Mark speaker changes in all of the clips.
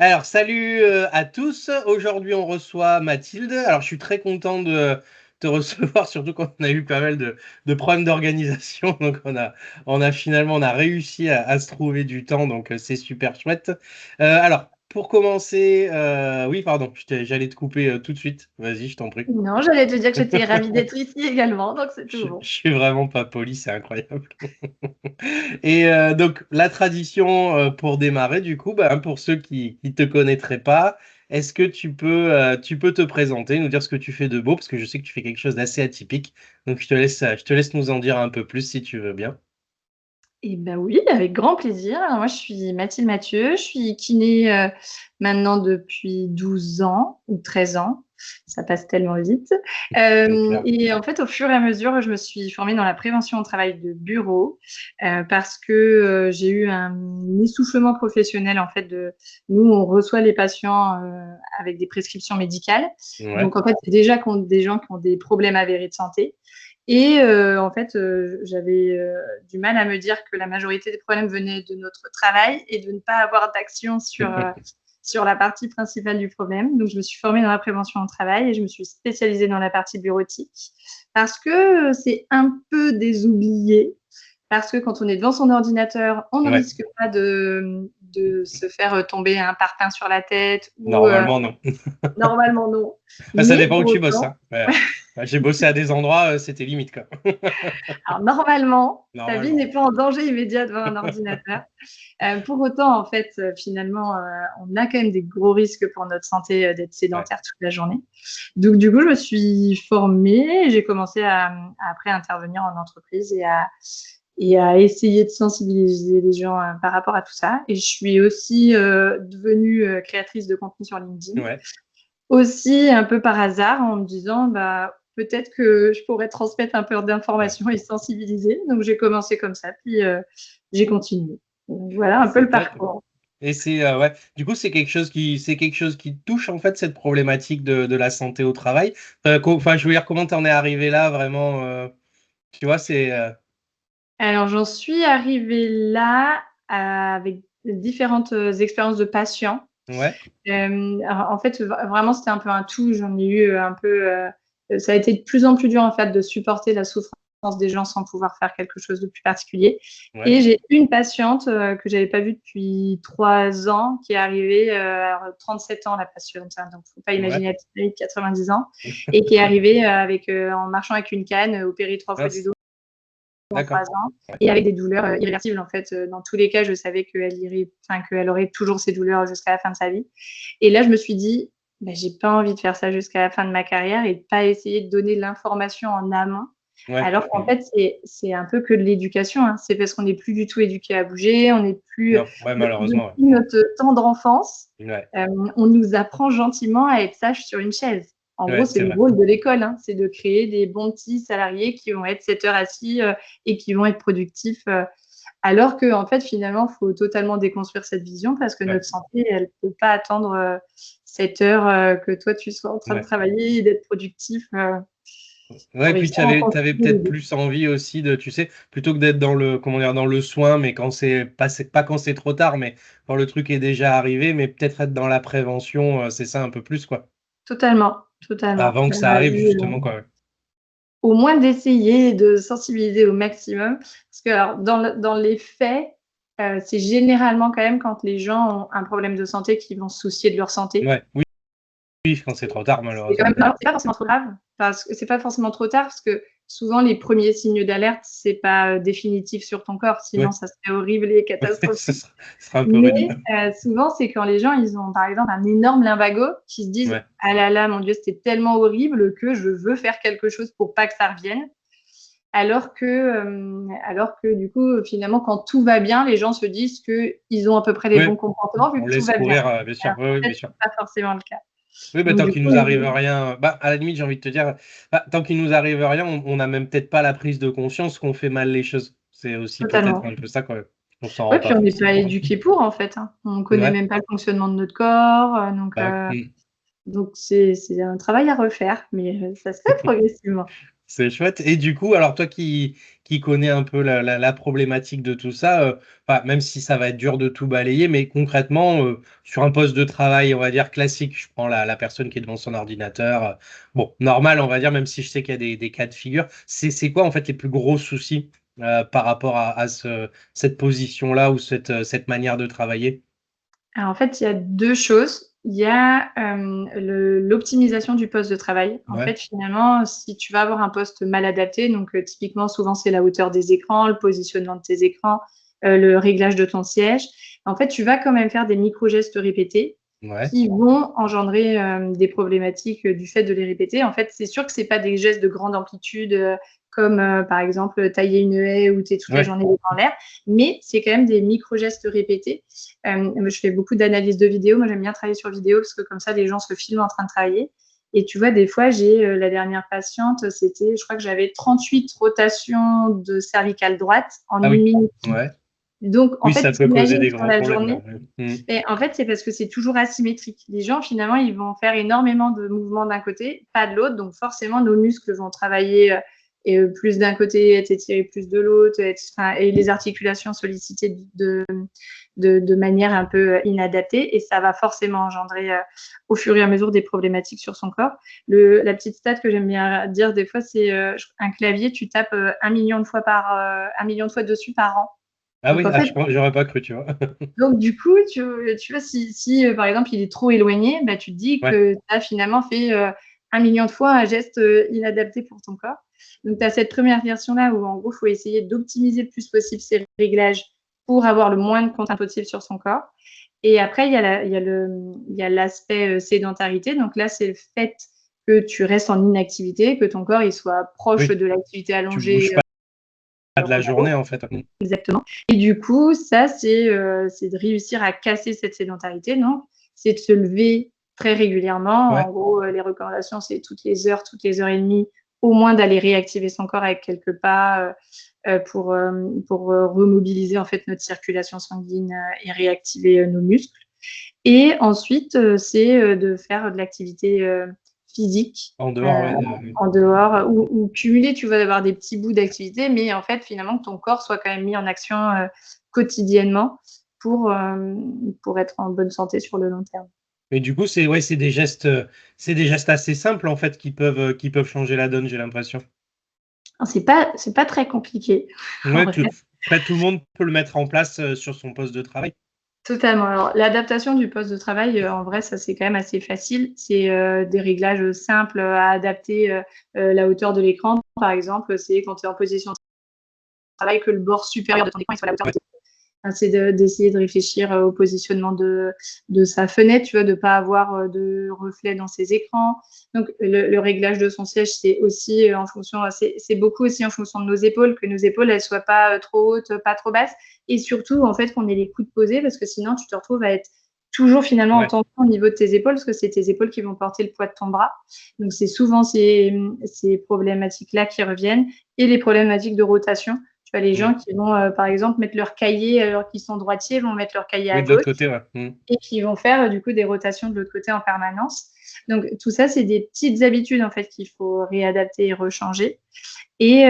Speaker 1: Alors, salut à tous. Aujourd'hui, on reçoit Mathilde. Alors, je suis très content de te recevoir, surtout quand on a eu pas mal de problèmes d'organisation. Donc, on a réussi à se trouver du temps. Donc, c'est super chouette. Alors, pour commencer, oui, pardon, j'allais te couper tout de suite. Vas-y, je t'en prie.
Speaker 2: Non, j'allais te dire que j'étais ravie d'être ici également, donc c'est tout
Speaker 1: Je
Speaker 2: bon.
Speaker 1: suis vraiment pas poli, c'est incroyable. Et donc, la tradition pour démarrer, du coup, bah, pour ceux qui ne te connaîtraient pas, est-ce que tu peux te présenter, nous dire ce que tu fais de beau, parce que je sais que tu fais quelque chose d'assez atypique. Donc, je te laisse nous en dire un peu plus si tu veux bien.
Speaker 2: Et ben oui, avec grand plaisir. Alors moi, je suis Mathilde Mathieu, je suis kiné, maintenant depuis 12 ans ou 13 ans. Ça passe tellement vite.
Speaker 1: C'est clair.
Speaker 2: Et en fait, au fur et à mesure, je me suis formée dans la prévention au travail de bureau, parce que, j'ai eu un essoufflement professionnel en fait de nous, on reçoit les patients, avec des prescriptions médicales.
Speaker 1: Ouais.
Speaker 2: Donc en fait, c'est déjà des gens qui ont des problèmes avérés de santé. Et en fait, j'avais, du mal à me dire que la majorité des problèmes venaient de notre travail et de ne pas avoir d'action sur la partie principale du problème. Donc je me suis formée dans la prévention au travail et je me suis spécialisée dans la partie bureautique parce que, c'est un peu des oubliés. Parce que quand on est devant son ordinateur, on ne
Speaker 1: Ouais.
Speaker 2: risque pas de se faire, tomber un parpaing sur la tête ou,
Speaker 1: Normalement, non.
Speaker 2: normalement non.
Speaker 1: Enfin, ça
Speaker 2: Mais
Speaker 1: dépend où
Speaker 2: pour
Speaker 1: tu bosses,
Speaker 2: autant
Speaker 1: hein. Ouais. Ouais, j'ai bossé à des endroits, c'était limite, quoi.
Speaker 2: alors normalement, ta vie
Speaker 1: Normalement.
Speaker 2: n'est pas en danger immédiat devant un ordinateur. Pour autant, en fait, finalement, on a quand même des gros risques pour notre santé, d'être
Speaker 1: Ouais.
Speaker 2: sédentaire toute la journée. Donc du coup, je me suis formée et j'ai commencé à après intervenir en entreprise et à essayer de sensibiliser les gens, par rapport à tout ça. Et je suis aussi, devenue, créatrice de contenu sur LinkedIn.
Speaker 1: Ouais.
Speaker 2: Aussi un peu par hasard en me disant: «Bah, peut-être que je pourrais transmettre un peu
Speaker 1: Ouais.
Speaker 2: d'informations et sensibiliser». Donc j'ai commencé comme ça, puis, j'ai continué. Donc voilà un peu
Speaker 1: C'est
Speaker 2: le
Speaker 1: top.
Speaker 2: parcours.
Speaker 1: Et ouais, du coup, c'est quelque chose qui te touche, en fait, cette problématique de la santé au travail? Enfin, je veux dire, comment t'en es arrivé là, vraiment, tu vois,
Speaker 2: Alors j'en suis arrivée là avec différentes, expériences de patients.
Speaker 1: Ouais,
Speaker 2: Alors en fait, vraiment, c'était un peu un tout. J'en ai eu, un peu, ça a été de plus en plus dur, en fait, de supporter la souffrance des gens sans pouvoir faire quelque chose de plus particulier.
Speaker 1: ouais,
Speaker 2: Et j'ai une patiente, que j'avais pas vue depuis 3 ans qui est arrivée, alors 37 ans la patiente, hein, donc faut pas
Speaker 1: ouais.
Speaker 2: imaginer la petite vieille de 90 ans et qui est arrivée, avec, en marchant avec une canne, opérée 3 fois du
Speaker 1: Mince,
Speaker 2: dos en 3
Speaker 1: d'accord.
Speaker 2: ans
Speaker 1: Ouais,
Speaker 2: et avec des douleurs, irréversibles, en fait, dans tous les cas, je savais qu'elle aurait toujours ces douleurs jusqu'à la fin de sa vie. Et là, je me suis dit: «Bah, j'ai pas envie de faire ça jusqu'à la fin de ma carrière et de pas essayer de donner de l'information en amont».
Speaker 1: ouais,
Speaker 2: Alors qu'en fait, c'est un peu que de l'éducation, hein. C'est parce qu'on n'est plus du tout éduqué à bouger, on n'est plus,
Speaker 1: non, ouais,
Speaker 2: depuis
Speaker 1: malheureusement, ouais.
Speaker 2: notre tendre enfance,
Speaker 1: Ouais,
Speaker 2: on nous apprend gentiment à être sage sur une chaise. En gros,
Speaker 1: ouais,
Speaker 2: c'est
Speaker 1: c'est
Speaker 2: le
Speaker 1: vrai.
Speaker 2: rôle de l'école, hein, c'est de créer des bons petits salariés qui vont être 7 heures assis, et qui vont être productifs, alors qu'en fait, finalement, il faut totalement déconstruire cette vision parce que
Speaker 1: Ouais,
Speaker 2: notre santé, elle ne peut pas attendre 7 heures que toi, tu sois en train de
Speaker 1: ouais.
Speaker 2: travailler et d'être productif
Speaker 1: Ouais,
Speaker 2: pour
Speaker 1: et puis
Speaker 2: réussir à
Speaker 1: t'avais
Speaker 2: concilier les
Speaker 1: peut-être
Speaker 2: deux.
Speaker 1: plus envie aussi de, tu sais, plutôt que d'être dans le, comment dire, dans le soin, mais c'est pas quand c'est trop tard, mais quand le truc est déjà arrivé, mais peut-être être dans la prévention, c'est ça un peu plus, quoi.
Speaker 2: Totalement, totalement.
Speaker 1: Avant que ça arrive, justement, quoi. Ouais.
Speaker 2: Au moins d'essayer de sensibiliser au maximum parce que alors dans les faits, c'est généralement quand même quand les gens ont un problème de santé qu'ils vont se soucier de leur santé.
Speaker 1: Ouais, oui, oui, quand c'est trop tard,
Speaker 2: C'est quand
Speaker 1: malheureusement.
Speaker 2: même alors c'est pas forcément trop grave, parce que c'est pas forcément trop tard, parce que souvent les premiers signes d'alerte, c'est pas, définitif sur ton corps, sinon
Speaker 1: Ouais,
Speaker 2: ça serait horrible et
Speaker 1: ouais,
Speaker 2: catastrophique.
Speaker 1: ce sera un peu
Speaker 2: Mais,
Speaker 1: rude.
Speaker 2: souvent, c'est quand les gens, ils ont par exemple un énorme lumbago, qui se disent:
Speaker 1: Ouais,
Speaker 2: «Ah là là, mon Dieu, c'était tellement horrible que je veux faire quelque chose pour pas que ça revienne». Alors que du coup, finalement, quand tout va bien, les gens se disent qu'ils ont à peu près les bons
Speaker 1: ouais,
Speaker 2: comportements vu
Speaker 1: on
Speaker 2: que tout
Speaker 1: laisse
Speaker 2: va bien.
Speaker 1: courir, bien sûr.
Speaker 2: Alors
Speaker 1: Oui, oui,
Speaker 2: qu'en
Speaker 1: bien
Speaker 2: fait,
Speaker 1: sûr.
Speaker 2: c'est pas forcément le cas.
Speaker 1: Oui, bah,
Speaker 2: Donc
Speaker 1: tant
Speaker 2: du
Speaker 1: qu'il
Speaker 2: coup,
Speaker 1: nous arrive rien, bah, à la limite, j'ai envie de te dire, bah, tant qu'il nous arrive rien, on a même peut-être pas la prise de conscience qu'on fait mal les choses. C'est aussi peut-être
Speaker 2: totalement.
Speaker 1: un peu ça, quand même. On s'en rend
Speaker 2: Ouais,
Speaker 1: pas
Speaker 2: puis on n'est pas
Speaker 1: forcément compte.
Speaker 2: éduqués pour, en fait, hein. On connaît
Speaker 1: Ouais,
Speaker 2: même pas le fonctionnement de notre corps, donc
Speaker 1: bah,
Speaker 2: heu, donc c'est un travail à refaire, mais ça se fait progressivement.
Speaker 1: C'est chouette. Et du coup, alors toi qui connais un peu la problématique de tout ça, enfin, même si ça va être dur de tout balayer, mais concrètement, sur un poste de travail, on va dire classique, je prends la personne qui est devant son ordinateur, bon, normal, on va dire, même si je sais qu'il y a des cas de figure, c'est quoi en fait les plus gros soucis par rapport à cette position-là ou cette manière de travailler?
Speaker 2: Alors, en fait, il y a 2 choses. Il y a, l'optimisation du poste de travail. En
Speaker 1: Ouais,
Speaker 2: fait, finalement, si tu vas avoir un poste mal adapté, donc typiquement, souvent, c'est la hauteur des écrans, le positionnement de tes écrans, le réglage de ton siège. En fait, tu vas quand même faire des micro-gestes répétés
Speaker 1: ouais,
Speaker 2: qui vont engendrer, des problématiques, du fait de les répéter. En fait, c'est sûr que c'est pas des gestes de grande amplitude, comme, par exemple, tailler une haie où tu es toute la
Speaker 1: ouais.
Speaker 2: journée les mains en l'air, mais c'est quand même des micro-gestes répétés. Je fais beaucoup d'analyse de vidéos. Moi, j'aime bien travailler sur vidéo parce que comme ça, les gens se filment en train de travailler. Et tu vois, des fois, j'ai la dernière patiente, c'était, je crois que j'avais 38 rotations de cervicale droite en
Speaker 1: Ah
Speaker 2: une
Speaker 1: oui,
Speaker 2: minute.
Speaker 1: ouais.
Speaker 2: Donc, en
Speaker 1: Oui,
Speaker 2: fait,
Speaker 1: ça peut causer
Speaker 2: t'imagines
Speaker 1: des
Speaker 2: sur
Speaker 1: grands
Speaker 2: la
Speaker 1: problèmes,
Speaker 2: journée.
Speaker 1: ouais. Mm.
Speaker 2: Et en fait, c'est parce que c'est toujours asymétrique. Les gens, finalement, ils vont faire énormément de mouvements d'un côté, pas de l'autre. Donc, forcément, nos muscles vont travailler plus d'un côté, être étirés plus de l'autre, et les articulations sollicitées de manière un peu inadaptée. Et ça va forcément engendrer, au fur et à mesure, des problématiques sur son corps. La petite stat que j'aime bien dire des fois, c'est un clavier, tu tapes 1 million de fois 1 million de fois dessus par an.
Speaker 1: Ah
Speaker 2: Donc,
Speaker 1: oui,
Speaker 2: en fait,
Speaker 1: j'aurais pas cru, tu vois.
Speaker 2: donc, du coup, tu vois, si par exemple, il est trop éloigné, bah, tu te dis
Speaker 1: Ouais.
Speaker 2: que tu as finalement fait 1 million de fois un geste inadapté pour ton corps. Donc, tu as cette première version-là où, en gros, il faut essayer d'optimiser le plus possible ses réglages pour avoir le moins de contraintes possible sur son corps. Et après, il y a l'aspect sédentarité. Donc là, c'est le fait que tu restes en inactivité, que ton corps il soit proche
Speaker 1: Oui,
Speaker 2: de l'activité
Speaker 1: tu bouges
Speaker 2: allongée.
Speaker 1: pas de la journée en fait.
Speaker 2: Exactement. Et du coup, ça, c'est de réussir à casser cette sédentarité. Donc, c'est de se lever très régulièrement. En
Speaker 1: Ouais.
Speaker 2: gros, les recommandations, c'est toutes les heures et demie, au moins d'aller réactiver son corps avec quelques pas pour remobiliser en fait notre circulation sanguine et réactiver nos muscles. Et ensuite, c'est de faire de l'activité physique
Speaker 1: En dehors, ouais.
Speaker 2: en dehors ou cumuler, tu vas avoir des petits bouts d'activité, mais en fait, finalement, que ton corps soit quand même mis en action quotidiennement pour, euh, pour être en bonne santé sur le long terme.
Speaker 1: Mais du coup, c'est ouais, c'est des gestes assez simples en fait qui peuvent changer la donne, j'ai l'impression.
Speaker 2: C'est pas très compliqué, en
Speaker 1: Ouais,
Speaker 2: vrai.
Speaker 1: après, tout le monde peut le mettre en place sur son poste de travail.
Speaker 2: Totalement. Alors, l'adaptation du poste de travail, en vrai, ça, c'est quand même assez facile. C'est des réglages simples à adapter la hauteur de l'écran. Par exemple, c'est quand tu es en position de travail que le bord supérieur de ton écran il soit à la hauteur
Speaker 1: Ouais.
Speaker 2: de c'est d'essayer de réfléchir au positionnement de sa fenêtre, tu vois, de ne pas avoir de reflet dans ses écrans. Donc, le réglage de son siège, c'est aussi en fonction, c'est beaucoup aussi en fonction de nos épaules, que nos épaules, elles ne soient pas trop hautes, pas trop basses. Et surtout, en fait, qu'on ait les coudes posés, parce que sinon, tu te retrouves à être toujours finalement en
Speaker 1: Ouais.
Speaker 2: tension au niveau de tes épaules, parce que c'est tes épaules qui vont porter le poids de ton bras. Donc, c'est souvent ces problématiques-là qui reviennent et les problématiques de rotation. Les gens
Speaker 1: Mm.
Speaker 2: qui vont, par exemple, mettre leur cahier alors qu'ils sont droitiers, vont mettre leur cahier à
Speaker 1: Oui, de l'autre
Speaker 2: gauche
Speaker 1: côté, ouais. Mm.
Speaker 2: et qui vont faire du coup des rotations de l'autre côté en permanence. Donc tout ça, c'est des petites habitudes en fait qu'il faut réadapter et rechanger. Et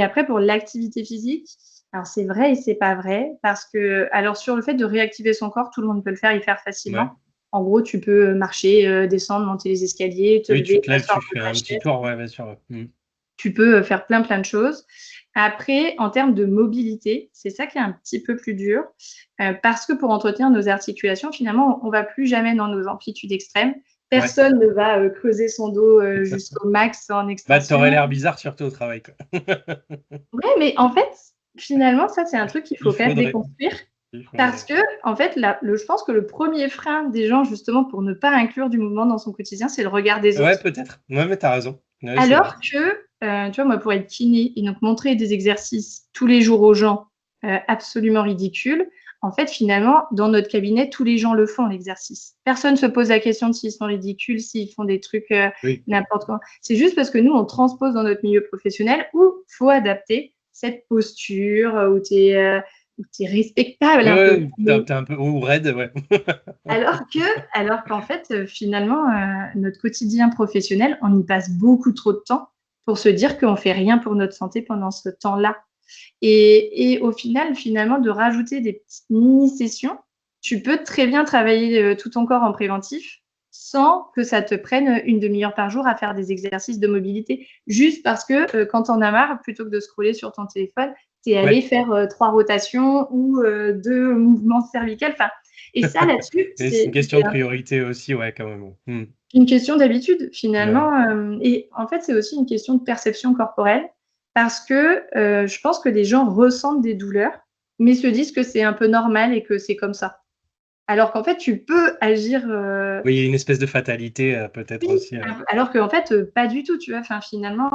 Speaker 2: après pour l'activité physique, alors c'est vrai et c'est pas vrai parce que alors sur le fait de réactiver son corps, tout le monde peut le faire hyper
Speaker 1: Ouais.
Speaker 2: facilement. En gros, tu peux marcher, descendre, monter les escaliers, te
Speaker 1: Oui, tu
Speaker 2: lever,
Speaker 1: te lèves,
Speaker 2: t'asseoir
Speaker 1: tu
Speaker 2: de
Speaker 1: fais
Speaker 2: ta
Speaker 1: un petit
Speaker 2: chaise.
Speaker 1: tour, ouais, bien sûr. Ouais. Mm.
Speaker 2: Tu peux faire plein de choses. Après, en termes de mobilité, c'est ça qui est un petit peu plus dur, parce que pour entretenir nos articulations, finalement, on ne va plus jamais dans nos amplitudes extrêmes.
Speaker 1: Ouais.
Speaker 2: Personne ne va creuser son dos jusqu'au max en
Speaker 1: Bah, t'aurais
Speaker 2: extension.
Speaker 1: l'air bizarre surtout au travail, quoi.
Speaker 2: Ouais, mais en fait, finalement, ça, c'est un truc qu'il faut
Speaker 1: Il
Speaker 2: quand même
Speaker 1: faudrait.
Speaker 2: déconstruire
Speaker 1: Il
Speaker 2: parce
Speaker 1: faudrait.
Speaker 2: que, en fait, je pense que le premier frein des gens, justement, pour ne pas inclure du mouvement dans son quotidien, c'est le regard des
Speaker 1: Ouais,
Speaker 2: autres.
Speaker 1: peut-être. Ouais, mais t'as raison. Ouais, c'est vrai.
Speaker 2: Alors que, tu vois, moi, pour être kiné et donc montrer des exercices tous les jours aux gens absolument ridicules, en fait, finalement, dans notre cabinet, tous les gens le font, l'exercice. Personne ne se pose la question de s'ils sont ridicules, s'ils font des trucs
Speaker 1: Oui.
Speaker 2: n'importe quoi. C'est juste parce que nous, on transpose dans notre milieu professionnel où il faut adapter cette posture où tu es respectable
Speaker 1: Ouais,
Speaker 2: un peu.
Speaker 1: ouais, t'es un peu ou raide, ouais.
Speaker 2: Alors qu'en fait, finalement, notre quotidien professionnel, on y passe beaucoup trop de temps pour se dire qu'on fait rien pour notre santé pendant ce temps-là. Et au final, finalement, de rajouter des petites mini-sessions, tu peux très bien travailler, tout ton corps en préventif, sans que ça te prenne une demi-heure par jour à faire des exercices de mobilité. Juste parce que, quand tu en as marre, plutôt que de scroller sur ton téléphone, tu es allé
Speaker 1: Ouais,
Speaker 2: faire, 3 rotations ou, 2 mouvements cervicales. Enfin, et ça là-dessus,
Speaker 1: et c'est une
Speaker 2: c'est
Speaker 1: question de priorité aussi, ouais, quand même.
Speaker 2: une question d'habitude
Speaker 1: Ouais.
Speaker 2: finalement, et en fait, c'est aussi une question de perception corporelle parce que, je pense que les gens ressentent des douleurs, mais se disent que c'est un peu normal et que c'est comme ça. Alors qu'en fait, tu peux agir,
Speaker 1: Oui, il y a une espèce de fatalité, peut-être
Speaker 2: oui,
Speaker 1: aussi,
Speaker 2: alors qu'en fait, pas du tout, tu vois? Enfin, finalement,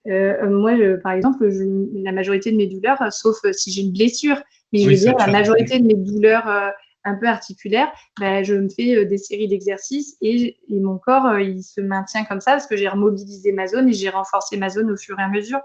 Speaker 2: moi, par exemple, la majorité de mes douleurs, sauf, si j'ai une blessure, mais je
Speaker 1: Oui,
Speaker 2: veux
Speaker 1: c'est
Speaker 2: dire
Speaker 1: autre
Speaker 2: la
Speaker 1: chose.
Speaker 2: majorité de mes douleurs, un peu articulaires, bah, je me fais, des séries d'exercices et mon corps, il se maintient comme ça parce que j'ai remobilisé ma zone et j'ai renforcé ma zone au fur et à mesure.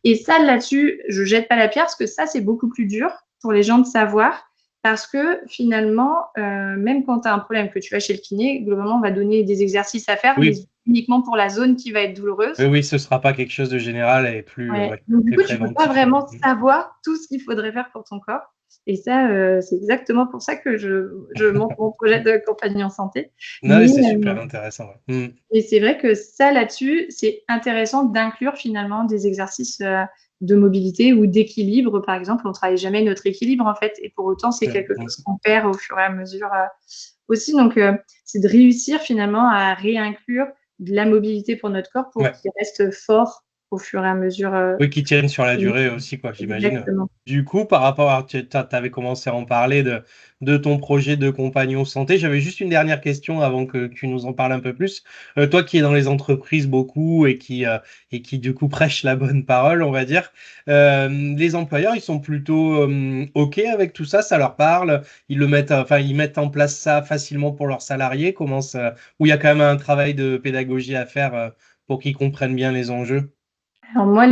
Speaker 2: Et ça, là-dessus, je jette pas la pierre parce que ça, c'est beaucoup plus dur pour les gens de savoir parce que finalement, même quand tu as un problème que tu vas chez le kiné, globalement, on va donner des exercices à faire, mais
Speaker 1: Oui,
Speaker 2: uniquement pour la zone qui va être
Speaker 1: oui,
Speaker 2: douloureuse.
Speaker 1: oui, ce sera pas quelque chose de général et plus,
Speaker 2: Ouais.
Speaker 1: ouais,
Speaker 2: Donc du
Speaker 1: plus
Speaker 2: coup, tu peux pas
Speaker 1: préventif, ouais.
Speaker 2: vraiment savoir tout ce qu'il faudrait faire pour ton corps et ça, c'est exactement pour ça que je monte mon projet de compagnie en santé.
Speaker 1: Non, mais
Speaker 2: Mais
Speaker 1: c'est super intéressant, ouais.
Speaker 2: et c'est vrai que ça, là-dessus, c'est intéressant d'inclure finalement des exercices, de mobilité ou d'équilibre. Par exemple, on travaille jamais notre équilibre, en fait, et pour autant, c'est quelque chose qu'on perd au fur et à mesure, aussi. Donc, c'est de réussir finalement à réinclure de la mobilité pour notre corps pour
Speaker 1: Ouais.
Speaker 2: qu'il reste fort au fur et à mesure,
Speaker 1: Oui, qui tiennent sur la
Speaker 2: mmh,
Speaker 1: durée aussi, quoi, j'imagine.
Speaker 2: exactement.
Speaker 1: Du coup, par rapport à tu avais commencé à en parler de ton projet de compagnon santé. J'avais juste une dernière question avant que tu nous en parles un peu plus. Toi qui es dans les entreprises beaucoup et qui du coup prêche la bonne parole, on va dire, les employeurs, ils sont plutôt, OK avec tout ça? Ça leur parle? Ils le mettent, enfin, ils mettent en place ça facilement pour leurs salariés? Comment ça ou il y a quand même un travail de pédagogie à faire, pour qu'ils comprennent bien les enjeux?
Speaker 2: Alors moi,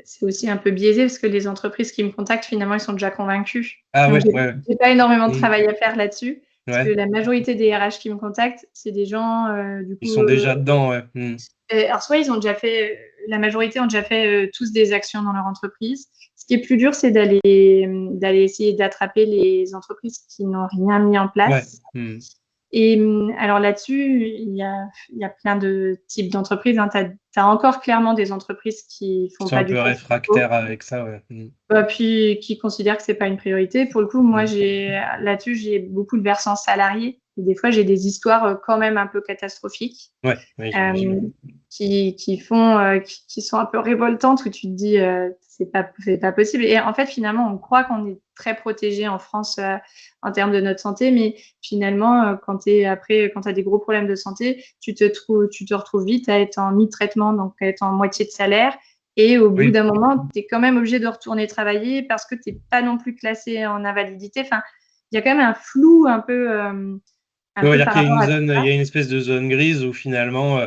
Speaker 2: c'est aussi un peu biaisé parce que les entreprises qui me contactent, finalement, ils sont déjà convaincus.
Speaker 1: Ah
Speaker 2: Donc
Speaker 1: ouais, ouais, ouais.
Speaker 2: j'ai pas énormément de
Speaker 1: Mmh.
Speaker 2: travail à faire là-dessus, parce que
Speaker 1: Ouais,
Speaker 2: la majorité des RH qui me contactent, c'est des gens, du
Speaker 1: ils
Speaker 2: coup,
Speaker 1: sont déjà dedans, ouais.
Speaker 2: alors soit ils ont déjà fait, la majorité ont déjà fait, tous des actions dans leur entreprise. Ce qui est plus dur, c'est d'aller essayer d'attraper les entreprises qui n'ont rien mis en
Speaker 1: Ouais,
Speaker 2: place. Et alors là-dessus, il y a plein de types d'entreprises, hein. Tu as encore clairement des entreprises qui
Speaker 1: ils
Speaker 2: font
Speaker 1: sont un
Speaker 2: pas du
Speaker 1: peu
Speaker 2: tout ce qu'il faut.
Speaker 1: réfractaires avec ça, ouais.
Speaker 2: Puis qui considèrent que c'est pas une priorité. Pour le coup, moi,
Speaker 1: Mmh.
Speaker 2: là-dessus, j'ai beaucoup de versants salariés. Et des fois, j'ai des histoires, quand même un peu catastrophiques,
Speaker 1: Ouais, ouais, j'imagine,
Speaker 2: hem,
Speaker 1: ouais.
Speaker 2: qui sont un peu révoltantes où tu te dis, c'est pas possible et en fait, finalement, on croit qu'on est très protégé en France, en termes de notre santé, mais finalement, quand tu as des gros problèmes de santé, tu te retrouves vite à être en mi-traitement, donc à être en moitié de salaire et au bout
Speaker 1: Oui,
Speaker 2: d'un moment, tu es quand même obligé de retourner travailler parce que tu es pas non plus classé en invalidité. Enfin, il y a quand même un flou un
Speaker 1: on va
Speaker 2: peu
Speaker 1: dire
Speaker 2: par
Speaker 1: qu'il y a
Speaker 2: rapport
Speaker 1: une
Speaker 2: à tout
Speaker 1: zone, il
Speaker 2: ça.
Speaker 1: y a une espèce de zone grise où finalement,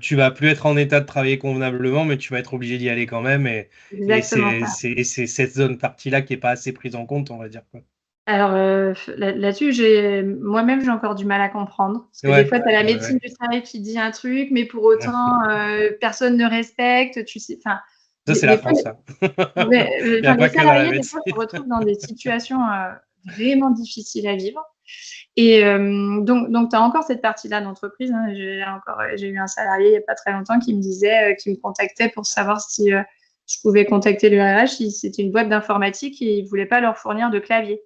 Speaker 1: tu vas plus être en état de travailler convenablement, mais tu vas être obligé d'y aller quand même et
Speaker 2: Exactement ça.
Speaker 1: c'est cette zone partie-là qui est pas assez prise en compte, on va dire, quoi.
Speaker 2: Alors, là-dessus, moi-même, j'ai encore du mal à comprendre parce que des
Speaker 1: Ouais,
Speaker 2: fois, tu as la
Speaker 1: ouais,
Speaker 2: médecine
Speaker 1: ouais.
Speaker 2: du travail qui dit un truc, mais pour
Speaker 1: Ouais.
Speaker 2: autant, personne ne respecte, tu sais, enfin,
Speaker 1: Ça, c'est la
Speaker 2: des fois
Speaker 1: France, ça.
Speaker 2: ouais,
Speaker 1: Il y a
Speaker 2: les
Speaker 1: pas que dans la
Speaker 2: salariés, des fois,
Speaker 1: médecine.
Speaker 2: se retrouvent dans des situations, vraiment difficiles à vivre et donc tu as encore cette partie-là d'entreprise, hein. J'ai eu un salarié il y a pas très longtemps qui me disait, qui me contactait pour savoir si, je pouvais contacter le RH si c'était une boîte d'informatique et il voulait pas leur fournir de clavier.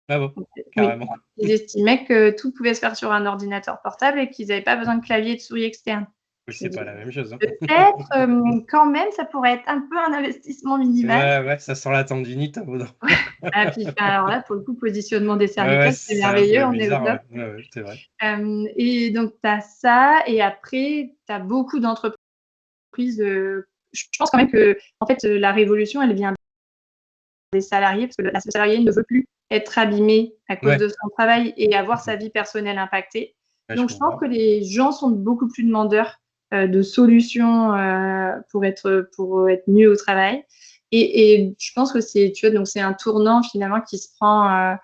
Speaker 1: Ah bon?
Speaker 2: Oui,
Speaker 1: Carrément.
Speaker 2: ils estimaient que tout pouvait se faire sur un ordinateur portable et qu'ils avaient pas besoin de clavier et de souris externe.
Speaker 1: Oui,
Speaker 2: Je me
Speaker 1: c'est pas
Speaker 2: dis:
Speaker 1: la même chose, hein.
Speaker 2: «Peut-être, quand même, ça pourrait être un peu un investissement minimal».
Speaker 1: Ouais, ouais, ça sent la tendinite au bout d'un moment.
Speaker 2: Ah puis, enfin, alors là, pour le coup, positionnement des
Speaker 1: Ouais, ouais,
Speaker 2: cervicales, c'est
Speaker 1: c'est un
Speaker 2: merveilleux,
Speaker 1: peu
Speaker 2: on est au
Speaker 1: bizarre,
Speaker 2: top.
Speaker 1: ouais. Ouais, ouais, c'est vrai.
Speaker 2: Et donc tu as ça et après, tu as beaucoup d'entreprises, je pense quand même qu'en fait, la révolution, elle vient des salariés parce que le salarié ne veut plus être abîmé à cause
Speaker 1: Ouais.
Speaker 2: de son travail et avoir sa vie personnelle impactée.
Speaker 1: Ouais, je
Speaker 2: Donc je pense
Speaker 1: comprends.
Speaker 2: que les gens sont beaucoup plus demandeurs, de solutions, pour être mieux au travail et je pense que c'est tu vois, donc c'est un tournant finalement qui se prend,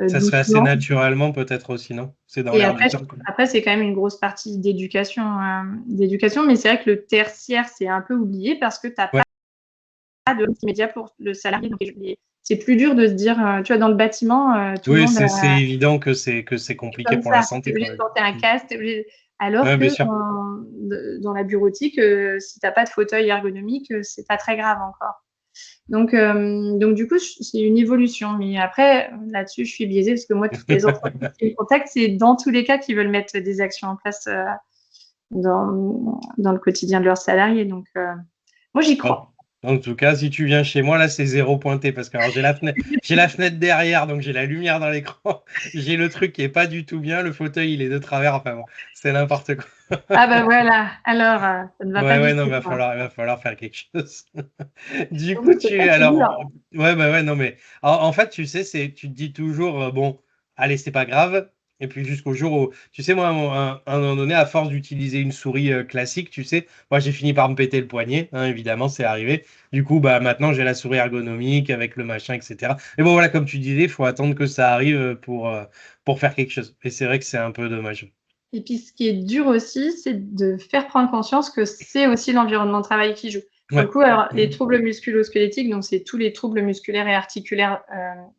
Speaker 1: Ça se fait assez
Speaker 2: doucement.
Speaker 1: naturellement peut-être aussi, non? C'est dans
Speaker 2: Et
Speaker 1: l'air du temps, quoi.
Speaker 2: après, c'est quand même une grosse partie d'éducation, mais c'est vrai que le tertiaire, c'est un peu oublié parce que tu n'as
Speaker 1: Ouais.
Speaker 2: pas de immédiat pour le salarié. Donc, c'est plus dur de se dire, tu vois, dans le bâtiment, tout le
Speaker 1: Oui,
Speaker 2: monde
Speaker 1: c'est évident que c'est
Speaker 2: c'est
Speaker 1: compliqué
Speaker 2: comme
Speaker 1: pour la
Speaker 2: ça. Tu es
Speaker 1: santé quand
Speaker 2: obligé de
Speaker 1: même.
Speaker 2: porter un casque, alors
Speaker 1: Ouais, bien
Speaker 2: que
Speaker 1: sûr.
Speaker 2: dans la bureautique, si tu n'as pas de fauteuil ergonomique, c'est pas très grave encore. Donc du coup, c'est une évolution. Mais après, là-dessus, je suis biaisée parce que moi, toutes les entreprises qui me contactent, c'est dans tous les cas qu'ils veulent mettre des actions en place dans le quotidien de leurs salariés. Donc, moi, j'y
Speaker 1: Bon.
Speaker 2: crois.
Speaker 1: En tout cas, si tu viens chez moi, là, c'est 0 pointé parce que alors, j'ai la fenêtre derrière, donc j'ai la lumière dans l'écran. J'ai le truc qui est pas du tout bien. Le fauteuil, il est de travers. Enfin bon, c'est n'importe quoi.
Speaker 2: Ah ben voilà, alors, ça ne va pas
Speaker 1: Ouais,
Speaker 2: du
Speaker 1: non,
Speaker 2: tout, quoi.
Speaker 1: il va falloir faire quelque chose. Du
Speaker 2: Donc,
Speaker 1: coup,
Speaker 2: c'est ça qui est dur.
Speaker 1: ouais, non, mais en fait, tu sais, tu te dis toujours, bon, allez, c'est pas grave. Et puis jusqu'au jour où, tu sais, moi, à un moment donné, à force d'utiliser une souris classique, tu sais, moi, j'ai fini par me péter le poignet, hein, évidemment, c'est arrivé. Du coup, bah, maintenant, j'ai la souris ergonomique avec le machin, etc. Mais bon, voilà, comme tu disais, il faut attendre que ça arrive pour faire quelque chose. Et c'est vrai que c'est un peu dommage.
Speaker 2: Et puis, ce qui est dur aussi, c'est de faire prendre conscience que c'est aussi l'environnement de travail qui joue. Pour le
Speaker 1: Ouais.
Speaker 2: coup, alors, les troubles musculo-squelettiques, donc c'est tous les troubles musculaires et articulaires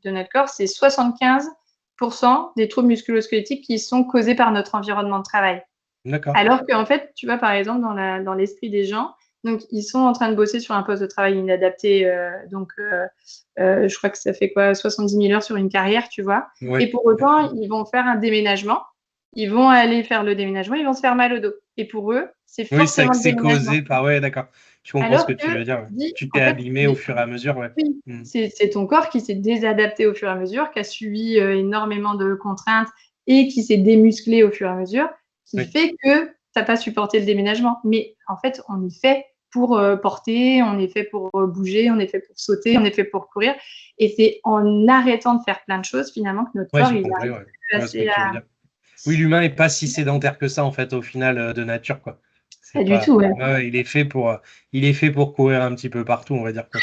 Speaker 2: de notre corps, c'est 75% des troubles musculo-squelettiques qui sont causés par notre environnement de travail.
Speaker 1: D'accord.
Speaker 2: Alors qu'en fait, tu vois, par exemple, dans l'esprit des gens, donc ils sont en train de bosser sur un poste de travail inadapté, je crois que ça fait quoi, 70 000 heures sur une carrière, tu vois. Et
Speaker 1: Ouais.
Speaker 2: pour autant, ils vont faire un déménagement, ils vont aller faire le déménagement, ils vont se faire mal au dos. Et pour eux, c'est
Speaker 1: Oui, c'est
Speaker 2: forcément
Speaker 1: que
Speaker 2: le
Speaker 1: c'est
Speaker 2: déménagement.
Speaker 1: causé par. Ouais, d'accord. Je comprends ce
Speaker 2: Alors
Speaker 1: que
Speaker 2: que
Speaker 1: tu veux dire. Ouais.
Speaker 2: tu dis,
Speaker 1: Tu t'es
Speaker 2: en fait,
Speaker 1: abîmé au fur et à mesure, ouais.
Speaker 2: oui,
Speaker 1: Mm.
Speaker 2: c'est ton corps qui s'est désadapté au fur et à mesure, qui a subi énormément de contraintes et qui s'est démusclé au fur et à mesure, qui
Speaker 1: Oui,
Speaker 2: fait que tu n'as pas supporté le déménagement. Mais en fait, on est fait pour porter, on est fait pour bouger, on est fait pour sauter, on est fait pour courir. Et c'est en arrêtant de faire plein de choses, finalement, que notre
Speaker 1: ouais,
Speaker 2: corps,
Speaker 1: j'ai
Speaker 2: il
Speaker 1: compris,
Speaker 2: arrive
Speaker 1: ouais.
Speaker 2: plus
Speaker 1: Je vois ce que
Speaker 2: assez
Speaker 1: tu veux
Speaker 2: à...
Speaker 1: dire. Oui, l'humain est pas si sédentaire que ça, en fait, au final, de nature, quoi. C'est
Speaker 2: Pas du
Speaker 1: pas.
Speaker 2: tout, ouais.
Speaker 1: Ouais, il est fait pour courir un petit peu partout, on va dire, quoi.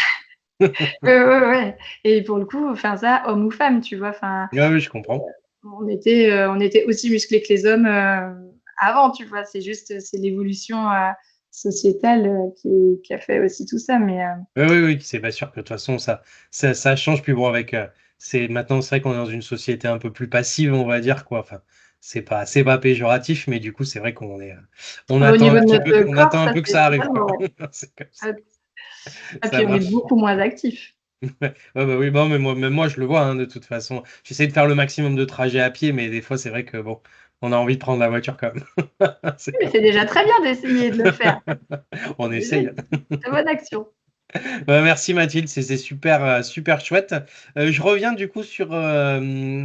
Speaker 2: Ouais, ouais, ouais. Et pour le coup, enfin ça, homme ou femme, tu vois, enfin,
Speaker 1: Ouais, oui, je comprends.
Speaker 2: on était aussi musclés que les hommes avant, tu vois. C'est juste, c'est l'évolution sociétale qui a fait aussi tout ça. Mais
Speaker 1: Oui, oui, oui, c'est pas sûr que de toute façon, ça change. Puis bon, maintenant, c'est vrai qu'on est dans une société un peu plus passive, on va dire, quoi. Enfin, c'est pas péjoratif, mais du coup, c'est vrai
Speaker 2: au niveau de
Speaker 1: on
Speaker 2: notre corps,
Speaker 1: attend un
Speaker 2: ça,
Speaker 1: peu que
Speaker 2: c'est
Speaker 1: ça arrive, quoi.
Speaker 2: totalement vrai.
Speaker 1: C'est comme ça.
Speaker 2: Ah, ah,
Speaker 1: Ça
Speaker 2: puis on est
Speaker 1: marche.
Speaker 2: beaucoup moins actifs.
Speaker 1: Ouais, ouais, bah oui, bon, mais même moi, je le vois, hein, de toute façon. J'essaie de faire le maximum de trajets à pied, mais des fois, c'est vrai que bon, on a envie de prendre la voiture quand même. C'est
Speaker 2: Mais
Speaker 1: comme-
Speaker 2: c'est déjà très bien d'essayer de le faire.
Speaker 1: On
Speaker 2: C'est déjà
Speaker 1: essaye.
Speaker 2: une très bonne action.
Speaker 1: Merci Mathilde, c'est super, super chouette. Je reviens du coup sur,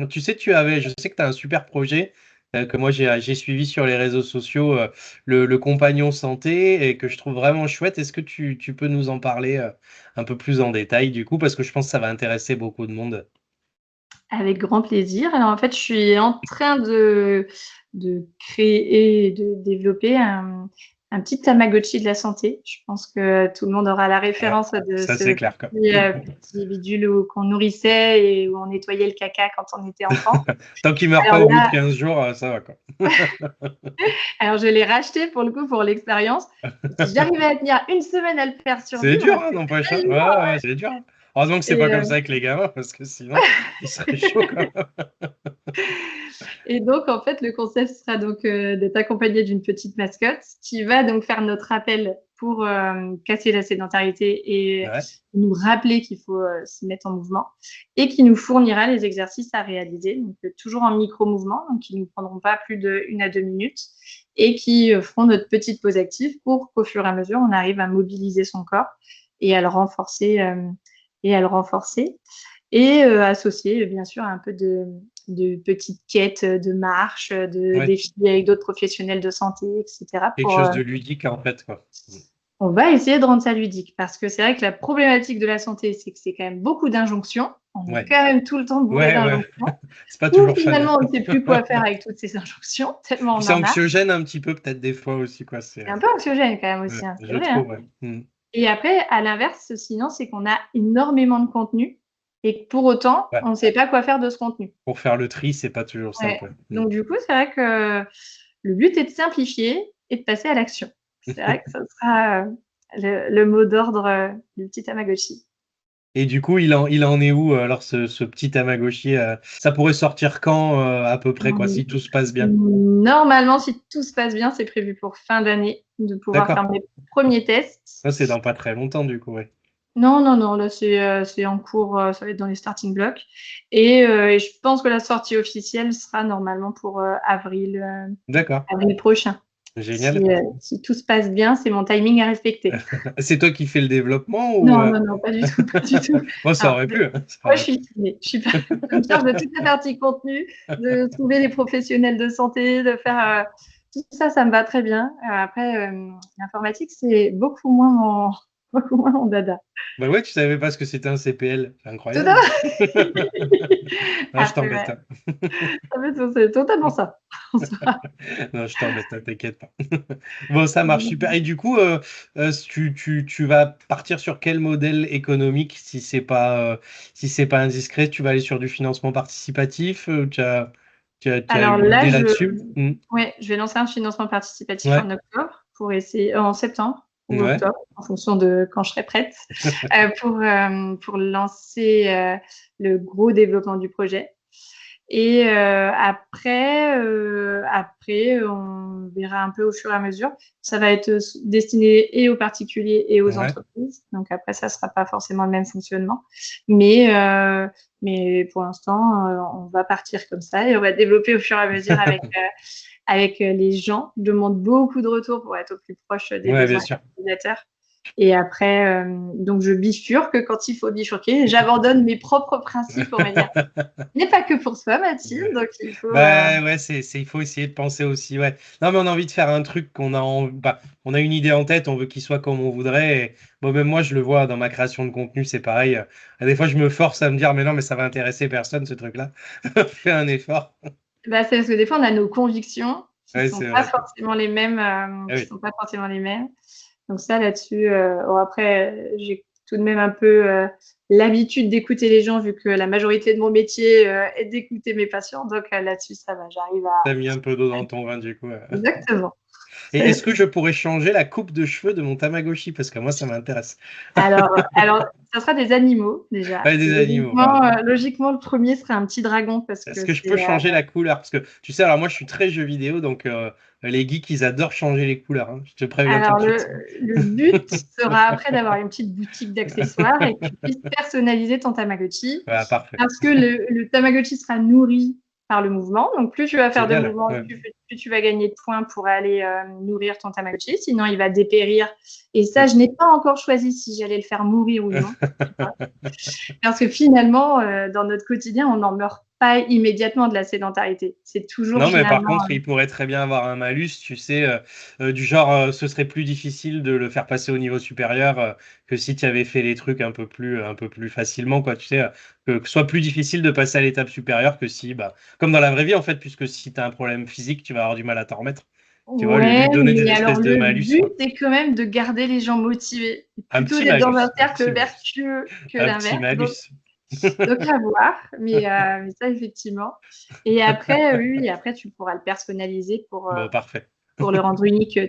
Speaker 1: tu sais, je sais que tu as un super projet que moi j'ai suivi sur les réseaux sociaux, le compagnon santé, et que je trouve vraiment chouette. Est-ce que tu peux nous en parler un peu plus en détail du coup, parce que je pense que ça va intéresser beaucoup de monde.
Speaker 2: Avec grand plaisir. Alors en fait, je suis en train de créer et de développer un petit Tamagotchi de la santé. Je pense que tout le monde aura la
Speaker 1: Ouais,
Speaker 2: référence de
Speaker 1: ça
Speaker 2: ce
Speaker 1: c'est clair quoi.
Speaker 2: petit bidule qu'on nourrissait et où on nettoyait le caca quand on était enfant.
Speaker 1: Tant qu'il meurt
Speaker 2: Alors
Speaker 1: pas au bout de
Speaker 2: là,
Speaker 1: 15 jours, ça va quoi.
Speaker 2: alors je l'ai racheté pour le coup pour l'expérience. Si j'arrivais à tenir une semaine à le faire
Speaker 1: C'est
Speaker 2: survivre,
Speaker 1: dur, hein, n'empêche, hein. Ouais,
Speaker 2: tellement,
Speaker 1: ouais, c'est dur. Heureusement que c'est
Speaker 2: et
Speaker 1: pas comme ça avec les gamins, parce que sinon, il serait chaud quand même.
Speaker 2: Et donc, en fait, le concept sera donc d'être accompagné d'une petite mascotte qui va donc faire notre appel pour casser la sédentarité et
Speaker 1: Ouais,
Speaker 2: nous rappeler qu'il faut se mettre en mouvement et qui nous fournira les exercices à réaliser, donc toujours en micro-mouvement, donc qui ne nous prendront pas plus d'1 à 2 minutes et qui feront notre petite pause active pour qu'au fur et à mesure, on arrive à mobiliser son corps et à le renforcer. Et associé, bien sûr, à un peu de petites quêtes de marche, de
Speaker 1: ouais.
Speaker 2: défis avec d'autres professionnels de santé, et cetera
Speaker 1: Quelque chose de ludique en fait, quoi.
Speaker 2: on va essayer de rendre ça ludique parce que c'est vrai que la problématique de la santé, c'est que c'est quand même beaucoup d'injonctions. On est
Speaker 1: Ouais,
Speaker 2: quand même tout le temps bourré
Speaker 1: ouais, ouais.
Speaker 2: d'injonctions
Speaker 1: C'est pas
Speaker 2: ou
Speaker 1: toujours fun.
Speaker 2: finalement, on ne sait plus quoi faire avec toutes ces injonctions tellement
Speaker 1: Puis
Speaker 2: on
Speaker 1: c'est
Speaker 2: en a.
Speaker 1: anxiogène un petit peu, peut-être des fois aussi, quoi.
Speaker 2: C'est un peu anxiogène quand même
Speaker 1: Ouais,
Speaker 2: aussi, hein, c'est
Speaker 1: je
Speaker 2: vrai, hein.
Speaker 1: trouve, ouais. Mm.
Speaker 2: Et après, à l'inverse, sinon, c'est qu'on a énormément de contenu et que pour autant,
Speaker 1: Ouais,
Speaker 2: on ne sait pas quoi faire de ce contenu.
Speaker 1: pour faire le tri, c'est pas toujours
Speaker 2: Ouais.
Speaker 1: simple, ouais.
Speaker 2: Donc du coup, c'est vrai que le but est de simplifier et de passer à l'action. C'est vrai que ça sera, le mot d'ordre, du petit Tamagotchi.
Speaker 1: Et du coup, il en est où, alors ce petit Tamagotchi, ça pourrait sortir quand, à peu près quoi,
Speaker 2: Mmh.
Speaker 1: si tout se passe bien?
Speaker 2: Normalement, si tout se passe bien, c'est prévu pour fin d'année, de pouvoir
Speaker 1: D'accord.
Speaker 2: faire mes premiers tests.
Speaker 1: Ça, c'est dans pas très longtemps du coup, ouais.
Speaker 2: Non, non, non, là, c'est en cours, ça va être dans les starting blocks et je pense que la sortie officielle sera normalement pour,
Speaker 1: D'accord,
Speaker 2: avril prochain.
Speaker 1: génial.
Speaker 2: Si tout se passe bien, c'est mon timing à respecter.
Speaker 1: C'est toi qui fais le développement ou,
Speaker 2: Non, non, non, pas du tout, pas du tout.
Speaker 1: Bon, ça
Speaker 2: Alors,
Speaker 1: aurait pu, hein, ça
Speaker 2: moi, je
Speaker 1: aurait
Speaker 2: suis
Speaker 1: pu.
Speaker 2: isolée. Je suis pas je me charge de toute la partie contenu, de trouver les professionnels de santé, de faire, tout ça, ça me va très bien. Après, l'informatique, c'est beaucoup moins mon beaucoup moins mon dada.
Speaker 1: Bah, ouais, tu savais pas ce que c'était un CPL, c'est
Speaker 2: Tout à
Speaker 1: incroyable.
Speaker 2: fait.
Speaker 1: Non, je
Speaker 2: Après,
Speaker 1: t'embête,
Speaker 2: ouais,
Speaker 1: hein.
Speaker 2: en fait, c'est totalement ça. En soi.
Speaker 1: Non, je t'embête, hein, t'inquiète pas. Bon, ça marche super. Et du coup, tu vas partir sur quel modèle économique si c'est pas indiscret? Tu vas aller sur du financement participatif? Tu as
Speaker 2: Alors
Speaker 1: une
Speaker 2: là,
Speaker 1: idée là-dessus?
Speaker 2: ouais, je vais lancer un financement participatif
Speaker 1: Ouais,
Speaker 2: en octobre pour essayer en septembre ou
Speaker 1: ouais,
Speaker 2: octobre, en fonction de quand je serai prête, pour lancer, le gros développement du projet et après, on verra un peu au fur et à mesure. Ça va être, destiné et aux particuliers et aux
Speaker 1: ouais.
Speaker 2: entreprises, donc après ça sera pas forcément le même fonctionnement, mais heu, mais pour l'instant, on va partir comme ça et on va développer au fur et à mesure avec les gens. Je demande beaucoup de retours pour être au plus proche des
Speaker 1: Ouais, bien
Speaker 2: besoins
Speaker 1: sûr.
Speaker 2: utilisateurs et après, donc je bifurque quand il faut bifurquer. J'abandonne mes propres principes pour me dire: «Ce n'est pas que pour soi Mathilde,
Speaker 1: Ouais.
Speaker 2: donc il faut,
Speaker 1: Bah, ouais, il faut essayer de penser aussi, ouais. Non, mais on a envie de faire un truc bah, on a une idée en tête, on veut qu'il soit comme on voudrait. Et bon, même moi, je le vois dans ma création de contenu, c'est pareil. Des fois, je me force à me dire, mais non, mais ça va intéresser personne, ce truc-là. Fais un effort.
Speaker 2: bah, c'est parce que des fois on a nos convictions qui
Speaker 1: Ouais,
Speaker 2: sont
Speaker 1: c'est
Speaker 2: pas
Speaker 1: vrai.
Speaker 2: forcément les mêmes,
Speaker 1: Ah oui.
Speaker 2: Donc ça là-dessus, bon après, j'ai tout de même un peu, l'habitude d'écouter les gens vu que la majorité de mon métier, est d'écouter mes patients, donc là-dessus ça va, j'arrive à
Speaker 1: T'as mis un peu d'eau dans ton vin, du coup.
Speaker 2: exactement.
Speaker 1: Et
Speaker 2: C'est
Speaker 1: est-ce que je pourrais changer la coupe de cheveux de mon Tamagotchi? Parce que moi, ça m'intéresse.
Speaker 2: alors ça sera des animaux déjà.
Speaker 1: Ouais, des animaux,
Speaker 2: Logiquement,
Speaker 1: pardon.
Speaker 2: logiquement le premier serait un petit dragon parce
Speaker 1: Est-ce
Speaker 2: que
Speaker 1: que je peux changer la couleur? Parce que tu sais, alors moi je suis très jeu vidéo, donc les geeks ils adorent changer les couleurs, hein. Je te préviens tout de
Speaker 2: alors
Speaker 1: suite.
Speaker 2: le but sera après d'avoir une petite boutique d'accessoires et que tu puisses personnaliser ton Tamagotchi.
Speaker 1: Voilà, parfait.
Speaker 2: Parce que le Tamagotchi sera nourri par le mouvement, donc plus tu vas faire de
Speaker 1: Génial.
Speaker 2: mouvements,
Speaker 1: Ouais.
Speaker 2: plus tu vas gagner de points pour aller, nourrir ton Tamagotchi, sinon il va dépérir et ça, je n'ai pas encore choisi si j'allais le faire mourir ou non, tu vois? Parce que finalement, dans notre quotidien, on n'en meurt pas immédiatement de la sédentarité. C'est toujours
Speaker 1: Non, mais par
Speaker 2: finalement,
Speaker 1: contre, il pourrait très bien avoir un malus, tu sais, du genre, ce serait plus difficile de le faire passer au niveau supérieur, que si tu avais fait les trucs un peu plus facilement, quoi, tu sais, que ce soit plus difficile de passer à l'étape supérieure que si, bah, comme dans la vraie vie, en fait, puisque si tu as un problème physique, tu vas avoir du mal à t'en remettre. Tu vois? Lui
Speaker 2: ouais,
Speaker 1: donner des
Speaker 2: mais alors
Speaker 1: espèces de
Speaker 2: le
Speaker 1: malus,
Speaker 2: but
Speaker 1: quoi.
Speaker 2: est quand même de garder les gens motivés,
Speaker 1: Un
Speaker 2: plutôt
Speaker 1: petit
Speaker 2: d'être dans un
Speaker 1: malus, un petit
Speaker 2: cercle
Speaker 1: malus,
Speaker 2: vertueux que
Speaker 1: un petit
Speaker 2: l'inverse,
Speaker 1: malus.
Speaker 2: donc à voir, mais ça effectivement et après, oui, oui, après tu pourras le personnaliser
Speaker 1: Bon, parfait.
Speaker 2: pour le rendre unique,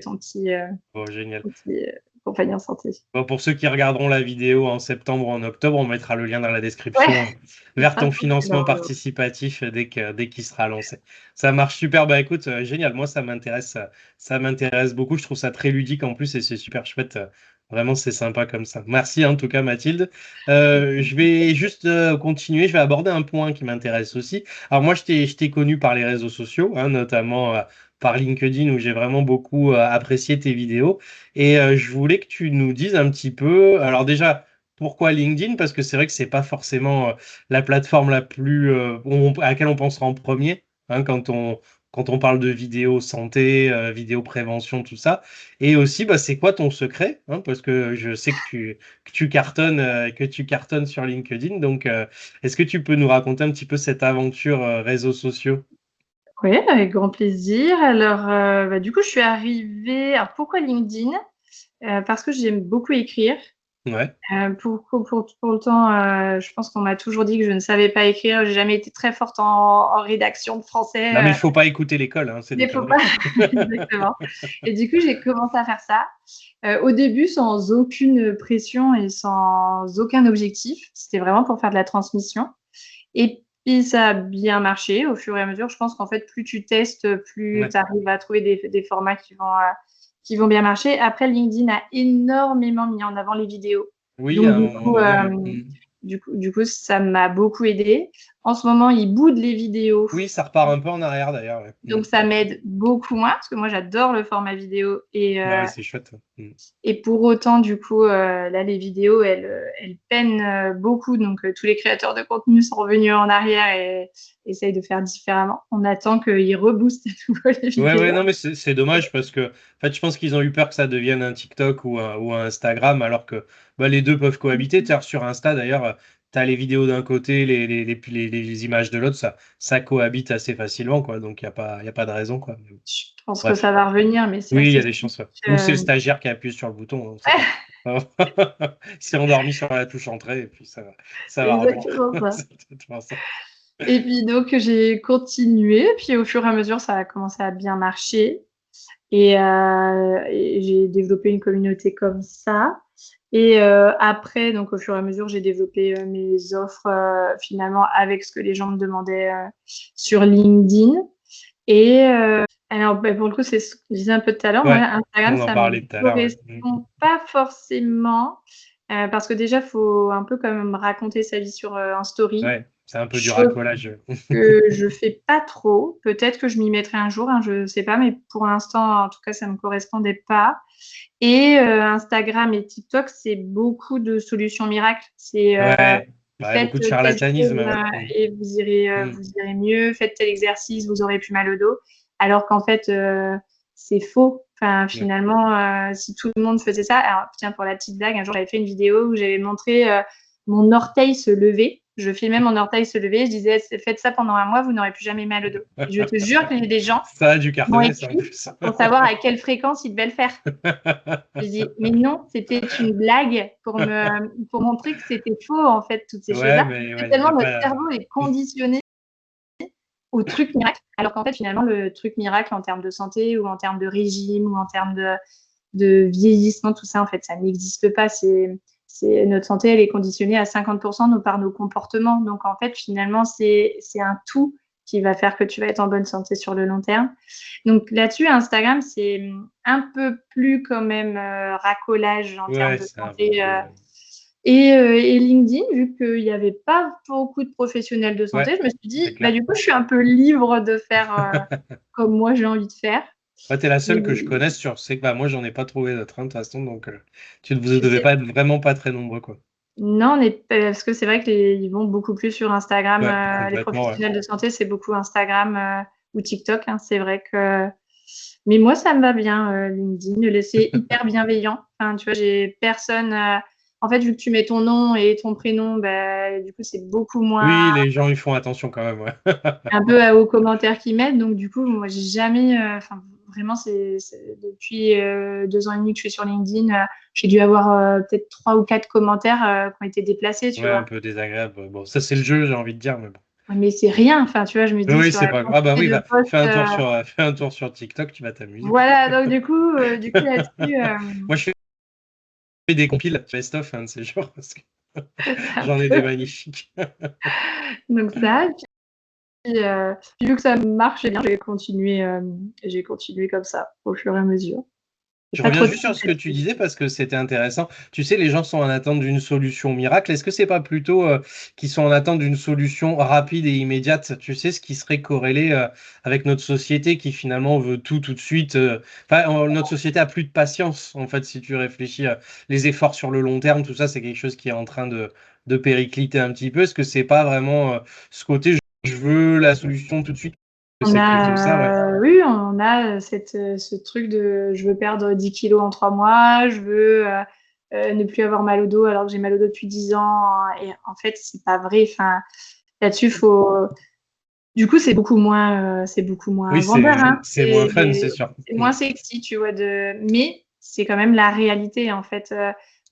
Speaker 1: Bon, génial.
Speaker 2: ton petit, compagnon santé.
Speaker 1: Bon, pour ceux qui regarderont la vidéo en septembre ou en octobre, on mettra le lien dans la
Speaker 2: Ouais,
Speaker 1: description
Speaker 2: il
Speaker 1: vers
Speaker 2: sera
Speaker 1: ton
Speaker 2: posté
Speaker 1: financement
Speaker 2: dans le
Speaker 1: participatif dès qu'il sera lancé. Ça marche super. Bah écoute, génial. Moi, ça m'intéresse beaucoup. Je trouve ça très ludique en plus et c'est super chouette. Vraiment, c'est sympa comme ça. Merci en tout cas, Mathilde. Je vais juste continuer. Je vais aborder un point qui m'intéresse aussi. Alors moi, je t'ai connu par les réseaux sociaux, hein, notamment par LinkedIn où j'ai vraiment beaucoup apprécié tes vidéos. Et je voulais que tu nous dises un petit peu, alors déjà, pourquoi LinkedIn? Parce que c'est vrai que c'est pas forcément la plateforme la plus à laquelle on pensera en premier, hein, quand on parle de vidéo santé, vidéo prévention, tout ça. Et aussi, bah, c'est quoi ton secret? Hein, parce que je sais que tu cartonnes sur LinkedIn. Donc, est-ce que tu peux nous raconter un petit peu cette aventure réseaux sociaux?
Speaker 2: Oui, avec grand plaisir. Alors, du coup, je suis arrivée alors pourquoi LinkedIn? Parce que j'aime beaucoup écrire
Speaker 1: Ouais.
Speaker 2: Pour le temps, je pense qu'on m'a toujours dit que je ne savais pas écrire. J'ai jamais été très forte en rédaction de français.
Speaker 1: Non, mais il faut pas écouter l'école, hein, c'est des
Speaker 2: Mais faut pas.
Speaker 1: conneries.
Speaker 2: Exactement. Et du coup, j'ai commencé à faire ça. Au début, sans aucune pression et sans aucun objectif. C'était vraiment pour faire de la transmission. Et puis, ça a bien marché au fur et à mesure. Je pense qu'en fait, plus tu testes, plus
Speaker 1: Ouais.
Speaker 2: tu arrives à trouver des formats qui vont bien marcher. Après, LinkedIn a énormément mis en avant les vidéos.
Speaker 1: Oui,
Speaker 2: Donc,
Speaker 1: à un moment donné, ouais. Mm.
Speaker 2: du coup, ça m'a beaucoup aidé. En ce moment, ils boudent les vidéos.
Speaker 1: Oui, ça repart un peu en arrière d'ailleurs. Ouais. Mm.
Speaker 2: Donc, ça m'aide beaucoup moins parce que moi, j'adore le format vidéo.
Speaker 1: Bah ouais, c'est chouette. Mm.
Speaker 2: Et pour autant, du coup, là, les vidéos, elles peinent beaucoup. Donc, tous les créateurs de contenu sont revenus en arrière et essayent de faire différemment. On attend qu'ils reboostent à nouveau les
Speaker 1: Ouais, ouais,
Speaker 2: vidéos.
Speaker 1: non, mais c'est dommage parce que, en fait, je pense qu'ils ont eu peur que ça devienne un TikTok ou un Instagram, alors que bah, les deux peuvent cohabiter. Sur Insta, d'ailleurs, tu as les vidéos d'un côté, les images de l'autre, ça cohabite assez facilement, quoi. Donc, il y a pas de raison, quoi.
Speaker 2: Je pense que
Speaker 1: Bref.
Speaker 2: ça va revenir, mais c'est
Speaker 1: Oui, il y
Speaker 2: assez
Speaker 1: a des chances. Ouais. Ou c'est le stagiaire qui appuie sur le bouton, on ne sait pas. Il s'est endormi sur la touche entrée et puis ça
Speaker 2: c'est
Speaker 1: va revenir.
Speaker 2: exactement ça.
Speaker 1: C'est exactement ça.
Speaker 2: Et puis, donc, j'ai continué. Puis, au fur et à mesure, ça a commencé à bien marcher. Et j'ai développé une communauté comme ça. Et après, donc au fur et à mesure, j'ai développé mes offres finalement avec ce que les gens me demandaient sur LinkedIn. Et alors, bah, pour le coup, c'est ce que je disais un peu tout à l'heure. Moi,
Speaker 1: Ouais,
Speaker 2: Instagram,
Speaker 1: on en
Speaker 2: ça me
Speaker 1: parlait tout à l'heure. Ouais.
Speaker 2: correspond pas forcément parce que déjà, il faut un peu quand même raconter sa vie sur un story.
Speaker 1: Ouais, c'est un peu du
Speaker 2: Chose
Speaker 1: racolage.
Speaker 2: que je fais pas trop. Peut-être que je m'y mettrai un jour, hein, je sais pas, mais pour l'instant, en tout cas, ça me correspondait pas. Et Instagram et TikTok, c'est beaucoup de solutions miracles. C'est
Speaker 1: Ouais, ouais,
Speaker 2: faites
Speaker 1: beaucoup de
Speaker 2: telle chose
Speaker 1: charlatanisme. Ouais.
Speaker 2: et
Speaker 1: Mm.
Speaker 2: vous irez mieux. Faites tel exercice, vous aurez plus mal au dos. Alors qu'en fait, c'est faux. Enfin,
Speaker 1: Ouais.
Speaker 2: finalement, si tout le monde faisait ça, alors tiens, pour la petite blague, un jour j'avais fait une vidéo où j'avais montré mon orteil se lever. Je filmais mon orteil se lever. Je disais, faites ça pendant un mois, vous n'aurez plus jamais mal au dos. Et je te jure qu'il y a des gens
Speaker 1: Ça a dû
Speaker 2: qui m'ont
Speaker 1: cartonner, ça en
Speaker 2: écrit
Speaker 1: plus.
Speaker 2: pour savoir à quelle fréquence ils devaient le faire. Je dis, mais non, c'était une blague pour montrer que c'était faux, en fait, toutes ces
Speaker 1: Ouais,
Speaker 2: choses-là.
Speaker 1: mais
Speaker 2: C'est
Speaker 1: ouais, y
Speaker 2: tellement
Speaker 1: a
Speaker 2: notre
Speaker 1: pas.
Speaker 2: cerveau est conditionné au truc miracle, alors qu'en fait, finalement, le truc miracle en termes de santé ou en termes de régime ou en termes de vieillissement, tout ça, en fait, ça n'existe pas. Notre santé, elle est conditionnée à 50% par nos comportements. Donc, en fait, finalement, c'est un tout qui va faire que tu vas être en bonne santé sur le long terme. Donc, là-dessus, Instagram, c'est un peu plus quand même racolage en termes
Speaker 1: Ouais,
Speaker 2: de
Speaker 1: c'est un peu
Speaker 2: santé.
Speaker 1: plus.
Speaker 2: Et LinkedIn, vu qu'il n'y avait pas beaucoup de professionnels de
Speaker 1: Ouais,
Speaker 2: santé, je me suis
Speaker 1: c'est
Speaker 2: dit, bah,
Speaker 1: clair.
Speaker 2: du coup, je suis un peu libre de faire comme moi j'ai envie de faire.
Speaker 1: Ouais, t'es la seule que je
Speaker 2: Et
Speaker 1: connaisse sur. C'est que bah, moi, j'en ai pas trouvé d'autres, hein, de toute façon, donc vous ne
Speaker 2: je
Speaker 1: devez
Speaker 2: sais.
Speaker 1: pas être vraiment pas très nombreux, quoi.
Speaker 2: Non, parce que c'est vrai qu'ils vont beaucoup plus sur Instagram.
Speaker 1: Ouais,
Speaker 2: Les
Speaker 1: complètement, ouais.
Speaker 2: professionnels de santé, c'est beaucoup Instagram ou TikTok. Hein, c'est vrai que. Mais moi, ça me va bien, LinkedIn. C'est hyper bienveillant. Enfin, tu vois, j'ai personne. En fait, vu que tu mets ton nom et ton prénom, bah, du coup, c'est beaucoup moins
Speaker 1: Oui, les gens, ils font attention quand même, ouais.
Speaker 2: un peu aux commentaires qu'ils mettent. Donc, du coup, moi, j'ai jamais. Enfin, vraiment, depuis 2 ans et demi que je suis sur LinkedIn. J'ai dû avoir peut-être 3 ou 4 commentaires qui ont été déplacés, tu
Speaker 1: Ouais, un
Speaker 2: vois.
Speaker 1: peu désagréable. Bon, ça, c'est le jeu, j'ai envie de dire, mais bon.
Speaker 2: Ouais, mais c'est rien. Enfin, tu vois, je me
Speaker 1: Oui,
Speaker 2: dis
Speaker 1: oui,
Speaker 2: sur
Speaker 1: c'est
Speaker 2: la
Speaker 1: pas grave. Ah bah
Speaker 2: quantité
Speaker 1: oui,
Speaker 2: de
Speaker 1: bah,
Speaker 2: posts.
Speaker 1: fais un tour sur TikTok, tu vas t'amuser.
Speaker 2: Voilà. Donc, du coup là-dessus,
Speaker 1: Moi, je fais des compiles best-of, un de ces jours, parce que
Speaker 2: c'est un
Speaker 1: j'en ai des
Speaker 2: peu.
Speaker 1: magnifiques.
Speaker 2: Donc, ça. Puis vu que ça marchait bien, j'ai continué comme ça au fur et à mesure. J'ai
Speaker 1: Je
Speaker 2: pas
Speaker 1: reviens
Speaker 2: trop de
Speaker 1: juste sur
Speaker 2: trucs
Speaker 1: ce que tu
Speaker 2: là-dessus.
Speaker 1: disais parce que c'était intéressant. Tu sais, les gens sont en attente d'une solution miracle. Est-ce que c'est pas plutôt qu'ils sont en attente d'une solution rapide et immédiate? Tu sais, ce qui serait corrélé avec notre société qui finalement veut tout de suite. Enfin, notre société a plus de patience, en fait, si tu réfléchis. Les efforts sur le long terme, tout ça, c'est quelque chose qui est en train de péricliter un petit peu. Est-ce que c'est pas vraiment ce côté, je veux la solution tout de suite? C'est plutôt ça, ouais.
Speaker 2: Oui, on a ce truc de je veux perdre 10 kilos en 3 mois, je veux ne plus avoir mal au dos alors que j'ai mal au dos depuis 10 ans. Et en fait, c'est pas vrai. Enfin, là-dessus, du coup, c'est beaucoup moins
Speaker 1: Oui,
Speaker 2: vendeur, hein.
Speaker 1: c'est moins fun, c'est sûr.
Speaker 2: C'est moins sexy, tu vois. Mais c'est quand même la réalité, en fait.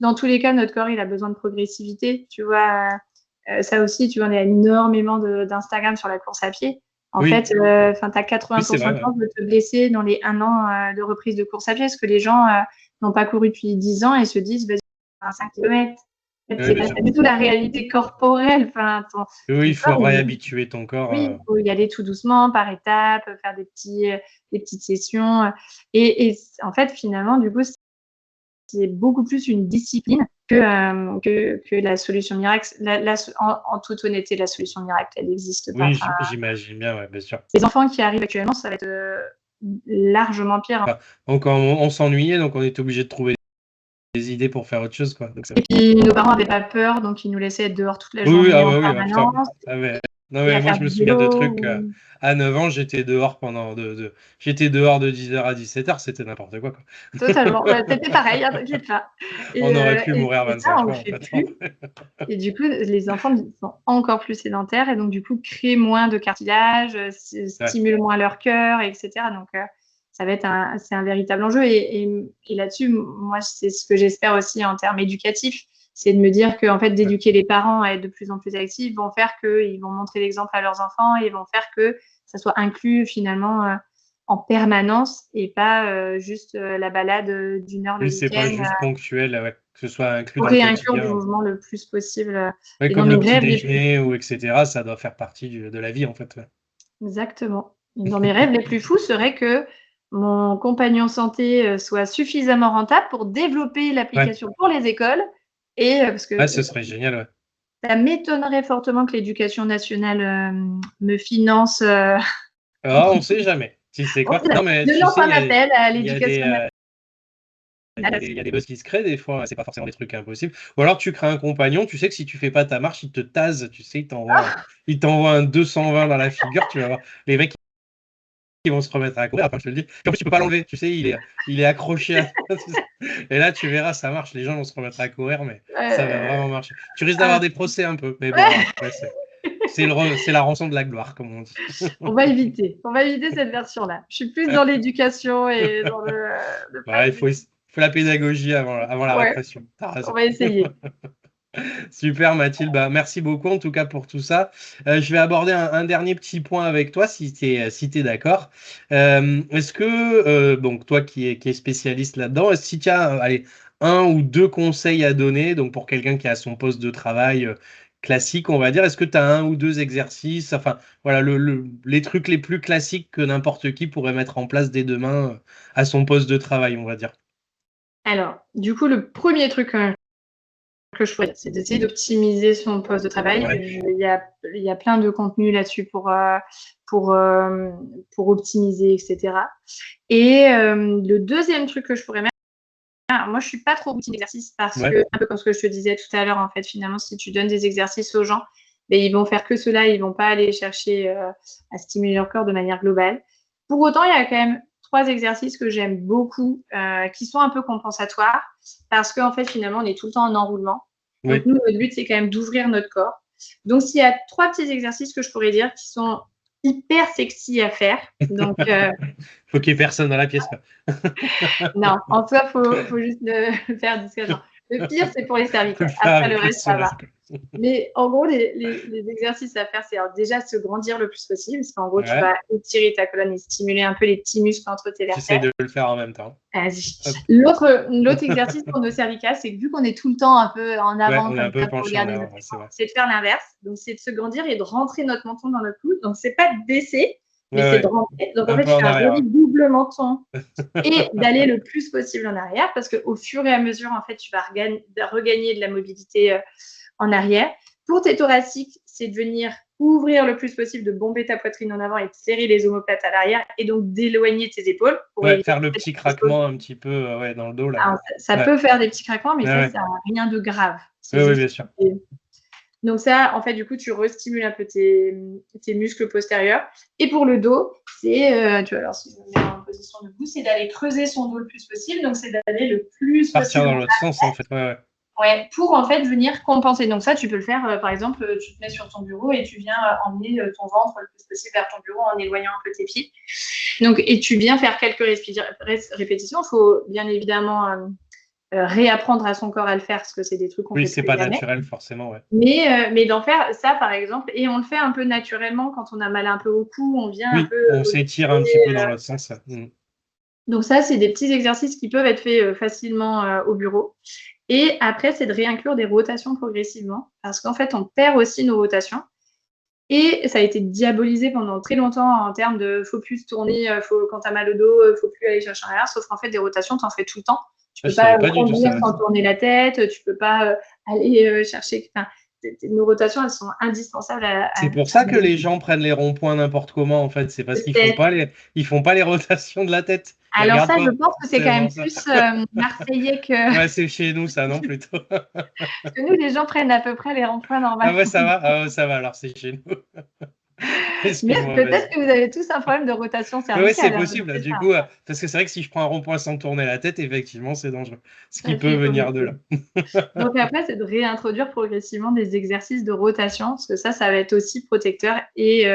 Speaker 2: dans tous les cas, notre corps, il a besoin de progressivité. Tu vois, ça aussi, tu vois, on a énormément d'Instagram sur la course à pied. En fait, tu as 80% de chances de te blesser dans les 1 an de reprise de course à pied, parce que les gens n'ont pas couru depuis 10 ans et se disent, vas-y, 5 km. C'est pas du tout la réalité corporelle.
Speaker 1: Oui, il faut réhabituer ton corps.
Speaker 2: Oui, il faut y aller tout doucement, par étapes, faire des petites sessions. Et en fait, finalement, du coup, c'est beaucoup plus une discipline que la solution miracle. En toute honnêteté, la solution miracle, elle n'existe pas.
Speaker 1: Oui, j'imagine bien, ouais, bien sûr.
Speaker 2: Les enfants qui arrivent actuellement, ça va être largement pire.
Speaker 1: Donc, on s'ennuyait, donc on était obligé de trouver des idées pour faire autre chose, quoi. Donc,
Speaker 2: et puis, nos parents n'avaient pas peur, donc ils nous laissaient être dehors toute la journée en permanence.
Speaker 1: Non, mais moi, je me souviens de trucs. À 9 ans, j'étais dehors j'étais dehors de 10h à 17h, c'était n'importe quoi.
Speaker 2: Totalement. C'était pareil, t'inquiète pas.
Speaker 1: On aurait pu mourir 25 fois.
Speaker 2: On le fait plus. Et du coup, les enfants sont encore plus sédentaires et donc, du coup, créent moins de cartilage, stimulent moins leur cœur, etc. Donc, ça va être c'est un véritable enjeu. Et là-dessus, moi, c'est ce que j'espère aussi en termes éducatifs. C'est de me dire qu'en fait, d'éduquer les parents à être de plus en plus actifs vont faire qu'ils vont montrer l'exemple à leurs enfants et vont faire que ça soit inclus finalement en permanence et pas juste la balade d'1 heure le week-end.
Speaker 1: Oui, c'est pas juste ponctuel, que ce soit inclus
Speaker 2: Pour
Speaker 1: dans le
Speaker 2: réinclure du
Speaker 1: quotidien.
Speaker 2: mouvement le plus possible.
Speaker 1: Comme le petit déjeuner ou etc., ça doit faire partie de la vie, en fait.
Speaker 2: Exactement. Dans mes rêves les plus fous serait que mon compagnon santé soit suffisamment rentable pour développer l'application pour les écoles. Parce que
Speaker 1: ce serait génial, ouais.
Speaker 2: Ça m'étonnerait fortement que l'éducation nationale me finance.
Speaker 1: On ne sait jamais. Tu sais quoi? Non, mais
Speaker 2: je lance un appel à l'éducation nationale.
Speaker 1: Il y a des buzz qui se créent des fois, c'est pas forcément des trucs impossibles. Ou alors tu crées un compagnon, tu sais que si tu fais pas ta marche, il te tase, tu sais, il t'envoie un 220 dans la figure, tu vas voir. Les mecs qui vont se remettre à courir, je te le dis. Puis en plus, tu peux pas l'enlever, tu sais, il est accroché à et là, tu verras, ça marche, les gens vont se remettre à courir, mais ça va vraiment marcher. Tu risques d'avoir des procès un peu, mais bon, après, c'est la rançon de la gloire, comme on dit.
Speaker 2: On va éviter cette version-là. Je suis plus dans l'éducation et dans le
Speaker 1: il faut la pédagogie avant la répression.
Speaker 2: On va essayer.
Speaker 1: Super Mathilde, merci beaucoup en tout cas pour tout ça. Je vais aborder un dernier petit point avec toi si tu es d'accord. Est-ce que, donc toi qui es spécialiste là-dedans, si tu as un ou deux conseils à donner donc pour quelqu'un qui a son poste de travail classique, on va dire, est-ce que tu as un ou deux exercices, enfin voilà, les trucs les plus classiques que n'importe qui pourrait mettre en place dès demain à son poste de travail, on va dire? Alors,
Speaker 2: du coup, le premier truc que je ferais, c'est d'essayer d'optimiser son poste de travail. Il y a plein de contenus là-dessus pour optimiser, etc. Et le deuxième truc que je pourrais mettre, moi, je suis pas trop routine d'exercice parce que, un peu comme ce que je te disais tout à l'heure, en fait, finalement, si tu donnes des exercices aux gens, ils vont faire que cela, ils vont pas aller chercher à stimuler leur corps de manière globale. Pour autant, il y a quand même 3 exercices que j'aime beaucoup, qui sont un peu compensatoires parce qu'en fait, finalement, on est tout le temps en enroulement. Donc, nous, notre but, c'est quand même d'ouvrir notre corps. Donc, s'il y a 3 petits exercices que je pourrais dire qui sont hyper sexy à faire. Donc,
Speaker 1: faut qu'il y ait personne dans la pièce, quoi.
Speaker 2: Non, en soi, faut juste le faire discrètement. Le pire, c'est pour les cervicales. Après, le reste, ça va. Mais en gros, les exercices à faire, c'est déjà se grandir le plus possible, parce qu'en gros, tu vas étirer ta colonne et stimuler un peu les petits muscles entre tes vertèbres.
Speaker 1: J'essaie de le faire en même temps.
Speaker 2: Vas-y. L'autre exercice pour nos cervicales, c'est que vu qu'on est tout le temps un peu en avant, c'est de faire l'inverse. Donc, c'est de se grandir et de rentrer notre menton dans notre cou. Donc, c'est pas de baisser, mais c'est de rentrer. Donc, en fait, tu fais un joli double menton et d'aller le plus possible en arrière, parce qu'au fur et à mesure, en fait, tu vas regagner de la mobilité en arrière. Pour tes thoraciques, c'est de venir ouvrir le plus possible, de bomber ta poitrine en avant et de serrer les omoplates à l'arrière et donc d'éloigner tes épaules.
Speaker 1: Faire le petit craquement un petit peu dans le dos. Là.
Speaker 2: Alors, ça peut faire des petits craquements, mais ça n'a rien de grave.
Speaker 1: Oui, bien sûr.
Speaker 2: Donc ça, en fait, du coup, tu restimules un peu tes muscles postérieurs. Et pour le dos, c'est, tu vois, alors si je me mets en position debout, c'est d'aller creuser son dos le plus possible. Donc, c'est d'aller le plus possible.
Speaker 1: Partir dans l'autre sens, en fait.
Speaker 2: Ouais, pour en fait venir compenser. Donc ça, tu peux le faire, par exemple, tu te mets sur ton bureau et tu viens emmener ton ventre le plus possible vers ton bureau en éloignant un peu tes pieds. Donc, et tu viens faire quelques répétitions. Il faut bien évidemment réapprendre à son corps à le faire, parce que c'est des trucs qu'on
Speaker 1: Oui,
Speaker 2: fait
Speaker 1: c'est
Speaker 2: plus
Speaker 1: pas
Speaker 2: jamais.
Speaker 1: naturel forcément, ouais.
Speaker 2: Mais d'en faire ça, par exemple, et on le fait un peu naturellement quand on a mal un peu au cou, on vient un
Speaker 1: Oui,
Speaker 2: peu
Speaker 1: on s'étire un petit
Speaker 2: augmenter.
Speaker 1: peu dans l'autre sens.
Speaker 2: Donc ça, c'est des petits exercices qui peuvent être faits facilement au bureau. Et après, c'est de réinclure des rotations progressivement, parce qu'en fait, on perd aussi nos rotations. Et ça a été diabolisé pendant très longtemps en termes de faut plus tourner, quand tu as mal au dos, faut plus aller chercher en arrière. Sauf qu'en fait, des rotations, tu en fais tout le temps. Tu
Speaker 1: Ah,
Speaker 2: peux
Speaker 1: je
Speaker 2: pas
Speaker 1: savais pas du tout
Speaker 2: conduire
Speaker 1: ça.
Speaker 2: sans tourner la tête, tu peux pas aller chercher. Enfin, nos rotations, elles sont indispensables
Speaker 1: C'est pour ça que les gens prennent les ronds-points n'importe comment, en fait. C'est parce qu'ils font
Speaker 2: peut-être.
Speaker 1: pas ils font pas les rotations de la tête. Ils
Speaker 2: Alors
Speaker 1: regardent
Speaker 2: ça, je
Speaker 1: pas.
Speaker 2: pense que c'est
Speaker 1: C'est
Speaker 2: quand
Speaker 1: vraiment
Speaker 2: même
Speaker 1: ça.
Speaker 2: plus marseillais que
Speaker 1: Ouais, c'est chez nous, ça, non, plutôt.
Speaker 2: que nous, les gens prennent à peu près les ronds-points
Speaker 1: Ah
Speaker 2: normalement.
Speaker 1: ouais, ça va? Ah ouais, ça va, alors c'est chez nous.
Speaker 2: Mais
Speaker 1: Excuse-moi,
Speaker 2: peut-être
Speaker 1: vas-y.
Speaker 2: que vous avez tous un problème de rotation
Speaker 1: Ouais, c'est
Speaker 2: cervicale, hein, je ne
Speaker 1: possible.
Speaker 2: sais
Speaker 1: Du
Speaker 2: pas.
Speaker 1: coup, parce que c'est vrai que si je prends un rond-point sans tourner la tête, effectivement, c'est dangereux. Ce qui
Speaker 2: Ça
Speaker 1: peut
Speaker 2: fait
Speaker 1: venir de là.
Speaker 2: beaucoup. Donc après, c'est de réintroduire progressivement des exercices de rotation, parce que ça va être aussi protecteur et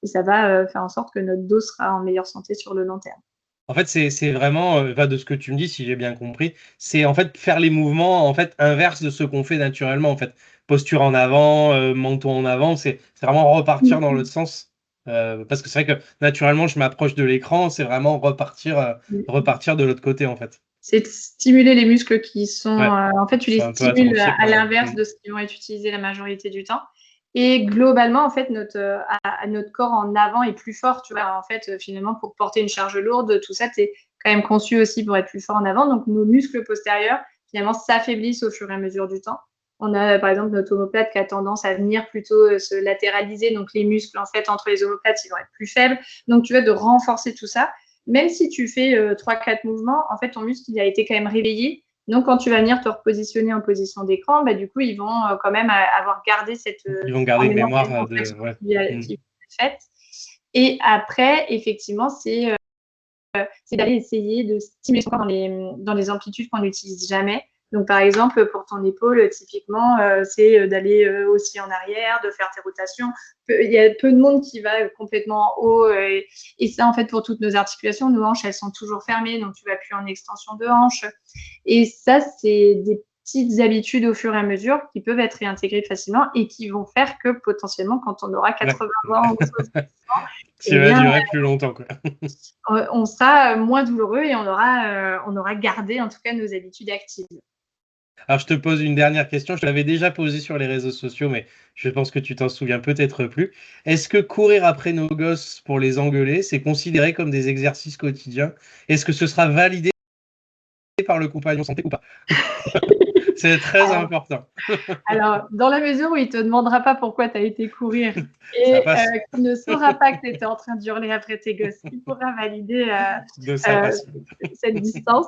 Speaker 2: ça va faire en sorte que notre dos sera en meilleure santé sur le long terme.
Speaker 1: En fait, c'est vraiment, enfin, de ce que tu me dis, si j'ai bien compris, c'est en fait faire les mouvements en fait inverses de ce qu'on fait naturellement. En fait, posture en avant, menton en avant, c'est vraiment repartir dans
Speaker 2: Mmh.
Speaker 1: l'autre sens. Parce que c'est vrai que naturellement, je m'approche de l'écran, c'est vraiment repartir de l'autre côté en fait.
Speaker 2: C'est de stimuler les muscles qui sont,
Speaker 1: Ouais,
Speaker 2: en fait, tu
Speaker 1: ils
Speaker 2: les
Speaker 1: sont un peu
Speaker 2: stimules
Speaker 1: atrophiés
Speaker 2: à
Speaker 1: par là.
Speaker 2: l'inverse de ce qu'ils vont être utilisés la majorité du temps. Et globalement, en fait, notre corps en avant est plus fort, tu vois. En fait, finalement, pour porter une charge lourde, tout ça, tu es quand même conçu aussi pour être plus fort en avant. Donc, nos muscles postérieurs, finalement, s'affaiblissent au fur et à mesure du temps. On a, par exemple, notre omoplate qui a tendance à venir plutôt se latéraliser. Donc, les muscles, en fait, entre les omoplates, ils vont être plus faibles. Donc, tu vois, de renforcer tout ça. Même si tu fais 3-4 mouvements, en fait, ton muscle, il a été quand même réveillé. Donc, quand tu vas venir te repositionner en position d'écran, bah, du coup, ils vont quand même avoir gardé
Speaker 1: Ils vont
Speaker 2: en
Speaker 1: garder une
Speaker 2: mémoire
Speaker 1: mémoire
Speaker 2: cette
Speaker 1: de.
Speaker 2: contraction
Speaker 1: Ouais. Mm.
Speaker 2: qui est faite. Et après, effectivement, c'est d'aller essayer de stimuler son corps dans les amplitudes qu'on n'utilise jamais. Donc, par exemple, pour ton épaule, typiquement, c'est d'aller aussi en arrière, de faire tes rotations. Il y a peu de monde qui va complètement en haut. Et ça, en fait, pour toutes nos articulations, nos hanches, elles sont toujours fermées. Donc, tu vas plus en extension de hanche. Et ça, c'est des petites habitudes au fur et à mesure qui peuvent être réintégrées facilement et qui vont faire que potentiellement, quand on aura
Speaker 1: Ouais.
Speaker 2: 80 ans ou 60 ans,
Speaker 1: Tu
Speaker 2: eh
Speaker 1: vas
Speaker 2: bien,
Speaker 1: durer plus longtemps, quoi.
Speaker 2: on sera moins douloureux et on aura gardé en tout cas nos habitudes actives.
Speaker 1: Alors, je te pose une dernière question. Je te l'avais déjà posée sur les réseaux sociaux, mais je pense que tu t'en souviens peut-être plus. Est-ce que courir après nos gosses pour les engueuler, c'est considéré comme des exercices quotidiens? Est-ce que ce sera validé par le compagnon santé ou pas? C'est très important.
Speaker 2: Alors, dans la mesure où il ne te demandera pas pourquoi tu as été courir
Speaker 1: Ça
Speaker 2: et
Speaker 1: passe.
Speaker 2: qu'il ne saura pas que tu étais en train d'hurler après tes gosses, il pourra valider
Speaker 1: De ça
Speaker 2: euh,
Speaker 1: passe.
Speaker 2: cette distance.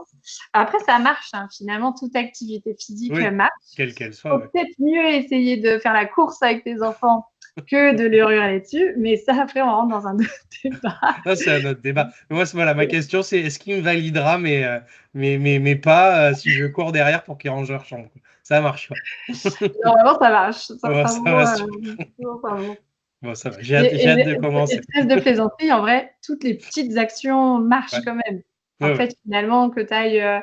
Speaker 2: Après, ça marche, hein. Finalement, toute activité physique
Speaker 1: Oui,
Speaker 2: marche.
Speaker 1: quelle qu'elle
Speaker 2: Il
Speaker 1: soit,
Speaker 2: faut
Speaker 1: ouais.
Speaker 2: peut-être mieux essayer de faire la course avec tes enfants que de leur hurler dessus, mais ça, après, on rentre dans un autre débat.
Speaker 1: Non, c'est un autre débat. Moi, voilà, ma question, c'est est-ce qu'il me validera, mais pas si je cours derrière pour qu'ils rangent leur chambre, quoi. Ça marche pas.
Speaker 2: Normalement, ça marche.
Speaker 1: Bon, ça va, super.
Speaker 2: Ça vaut.
Speaker 1: Bon, ça va.
Speaker 2: Et,
Speaker 1: J'ai hâte de
Speaker 2: et
Speaker 1: commencer.
Speaker 2: trêve de plaisanterie, en vrai, toutes les petites actions marchent
Speaker 1: Ouais,
Speaker 2: quand même. En
Speaker 1: ouais, ouais.
Speaker 2: fait, finalement, que tu ailles.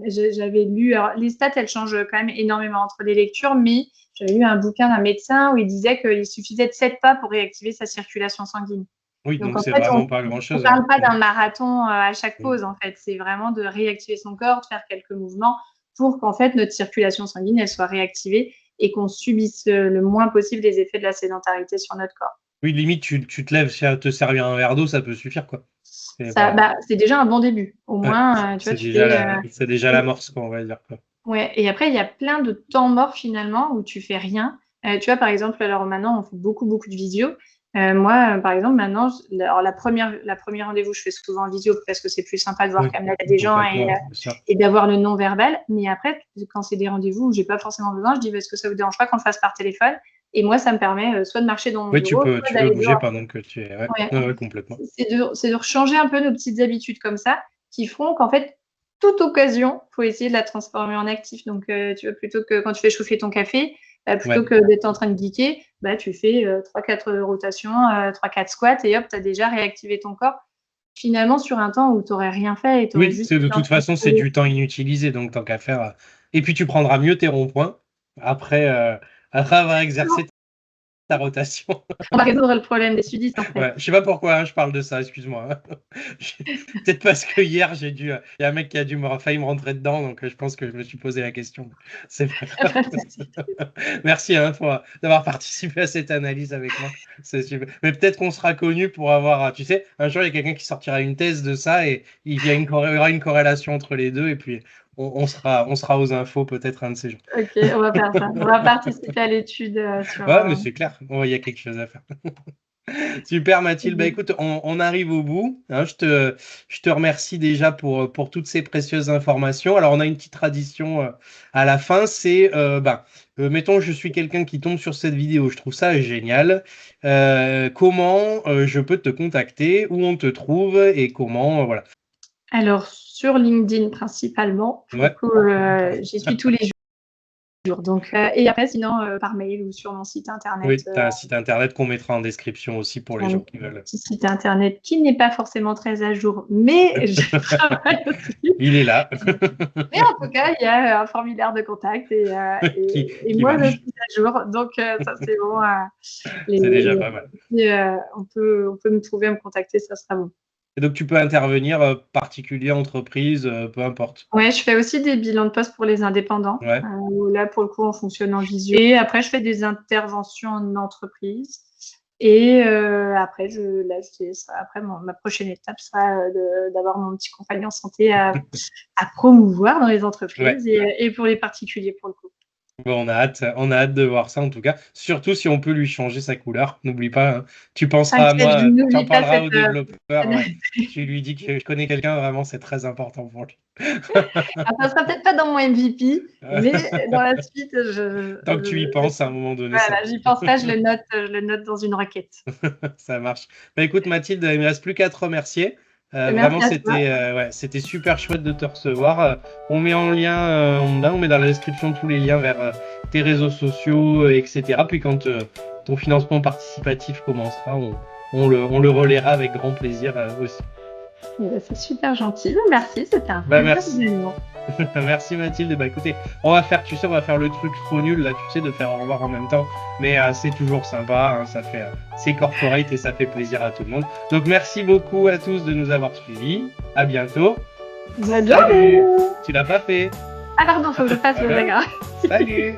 Speaker 2: J'avais lu. Alors, les stats, elles changent quand même énormément entre les lectures, mais j'avais lu un bouquin d'un médecin où il disait qu'il suffisait de 7 pas pour réactiver sa circulation sanguine.
Speaker 1: Oui,
Speaker 2: Donc,
Speaker 1: donc
Speaker 2: en
Speaker 1: c'est
Speaker 2: fait,
Speaker 1: vraiment pas
Speaker 2: on
Speaker 1: grand-chose, ouais.
Speaker 2: parle pas d'un marathon à chaque
Speaker 1: Mm.
Speaker 2: pause, en fait. C'est vraiment de réactiver son corps, de faire quelques mouvements pour qu'en fait, notre circulation sanguine, elle soit réactivée et qu'on subisse le moins possible les effets de la sédentarité sur notre corps.
Speaker 1: Oui, limite, tu te lèves, te servir un verre d'eau, ça peut suffire, quoi. C'est
Speaker 2: Ça,
Speaker 1: pas.
Speaker 2: bah, c'est déjà un bon début. Au
Speaker 1: Ouais,
Speaker 2: moins, tu vois, tu fais.
Speaker 1: c'est déjà l'amorce, quoi, on va dire, quoi.
Speaker 2: Ouais. Et après, il y a plein de temps morts finalement où tu fais rien. Tu vois, par exemple, alors maintenant, on fait beaucoup, beaucoup de visio. Moi, par exemple, maintenant, alors la première rendez-vous, je fais souvent en visio parce que c'est plus sympa de voir
Speaker 1: Oui,
Speaker 2: quand même la tête des gens
Speaker 1: complètement, bien sûr.
Speaker 2: et d'avoir le non-verbal. Mais après, quand c'est des rendez-vous où j'ai pas forcément besoin, je dis, est-ce que ça vous dérange pas qu'on le fasse par téléphone? Et moi, ça me permet soit de marcher dans mon
Speaker 1: Oui,
Speaker 2: bureau, soit
Speaker 1: tu peux
Speaker 2: d'aller
Speaker 1: bouger
Speaker 2: dehors.
Speaker 1: pendant que tu es. Ouais,
Speaker 2: Ouais.
Speaker 1: ouais, ouais, complètement.
Speaker 2: C'est de changer un peu nos petites habitudes comme ça qui feront qu'en fait, toute occasion, il faut essayer de la transformer en actif. Donc, tu vois, plutôt que quand tu fais chauffer ton café, plutôt
Speaker 1: Ouais.
Speaker 2: que d'être en train de geeker, bah, tu fais 3-4 rotations, 3-4 squats et hop, tu as déjà réactivé ton corps. finalement, sur un temps où tu n'aurais rien fait et tu aurais
Speaker 1: Oui,
Speaker 2: juste
Speaker 1: c'est de
Speaker 2: été en
Speaker 1: toute
Speaker 2: train de
Speaker 1: façon, c'est
Speaker 2: scroller.
Speaker 1: du temps inutilisé, donc tant qu'à faire. Et puis tu prendras mieux tes ronds-points après, après avoir exercé ta rotation.
Speaker 2: On va résoudre le problème des sudistes, en fait.
Speaker 1: Ouais, je sais pas pourquoi hein, je parle de ça, excuse-moi. Peut-être parce que hier, il y a un mec qui a failli me rentrer dedans, donc je pense que je me suis posé la question. C'est pas grave. Merci hein, d'avoir participé à cette analyse avec moi. C'est super. Mais peut-être qu'on sera connu pour avoir, tu sais, un jour il y a quelqu'un qui sortira une thèse de ça et il y aura une corrélation entre les deux et puis on sera aux infos peut-être un de ces jours.
Speaker 2: OK, on va faire ça. On va participer à l'étude, sur,
Speaker 1: Ouais, mais c'est clair, il y a quelque chose à faire. Super Mathilde, bah
Speaker 2: mmh.
Speaker 1: écoute, on arrive au bout, hein. Je te remercie déjà pour toutes ces précieuses informations. Alors on a une petite tradition à la fin, c'est mettons je suis quelqu'un qui tombe sur cette vidéo, je trouve ça génial. Comment je peux te contacter, où on te trouve et comment, voilà.
Speaker 2: Alors sur LinkedIn principalement, pour le
Speaker 1: Ouais,
Speaker 2: coup, j'y suis tous les jours donc et après sinon, par mail ou sur mon site internet,
Speaker 1: oui, tu as un site internet qu'on mettra en description aussi pour les
Speaker 2: un
Speaker 1: gens qui veulent.
Speaker 2: petit site internet qui n'est pas forcément très à jour, mais je travaille dessus.
Speaker 1: Il est là,
Speaker 2: Mais en tout cas, il y a un formulaire de contact
Speaker 1: qui,
Speaker 2: et
Speaker 1: qui
Speaker 2: moi je
Speaker 1: marche.
Speaker 2: suis à jour donc ça c'est bon,
Speaker 1: C'est déjà
Speaker 2: les
Speaker 1: pas mal.
Speaker 2: si, on peut me trouver, me contacter, ça sera bon.
Speaker 1: Et donc tu peux intervenir, particulier, entreprise, peu importe?
Speaker 2: Ouais, je fais aussi des bilans de poste pour les indépendants,
Speaker 1: Ouais,
Speaker 2: où là, pour le coup, on fonctionne en visio et après je fais des interventions en entreprise et après après ma prochaine étape sera, d'avoir mon petit compagnon santé à promouvoir dans les
Speaker 1: ouais.
Speaker 2: entreprises et pour les particuliers, pour le coup.
Speaker 1: Bon, on a hâte de voir ça en tout cas. Surtout si on peut lui changer sa couleur. N'oublie pas, hein, tu penseras à
Speaker 2: T'inquiète,
Speaker 1: moi,
Speaker 2: je
Speaker 1: tu en
Speaker 2: n'oublie pas
Speaker 1: parleras
Speaker 2: cette,
Speaker 1: au développeur, ouais. Tu lui dis que je connais quelqu'un, vraiment, c'est très important pour lui.
Speaker 2: alors ça sera peut-être pas dans mon MVP, mais dans la suite,
Speaker 1: Tant que tu y penses, à un moment donné, ça
Speaker 2: voilà, j'y penserai, je le note dans une requête.
Speaker 1: ça marche. Bah, écoute Mathilde, il me reste plus qu'à te remercier. Vraiment,
Speaker 2: Merci à toi.
Speaker 1: ouais, c'était super chouette de te recevoir. On met en lien, on met dans la description tous les liens vers tes réseaux sociaux, etc. Puis quand ton financement participatif commencera, on le relaiera avec grand plaisir aussi.
Speaker 2: C'est super gentil. Merci, c'était un
Speaker 1: Bah,
Speaker 2: plaisir
Speaker 1: merci.
Speaker 2: également.
Speaker 1: Merci Mathilde. Bah écoutez, on va faire le truc trop nul là, tu sais, de faire au revoir en même temps. Mais c'est toujours sympa, hein, c'est corporate et ça fait plaisir à tout le monde. Donc merci beaucoup à tous de nous avoir suivis. À bientôt.
Speaker 2: Bonne
Speaker 1: Salut.
Speaker 2: journée.
Speaker 1: Tu l'as pas fait.
Speaker 2: Ah pardon, faut que je fasse le
Speaker 1: Voilà.
Speaker 2: diagramme.
Speaker 1: Salut.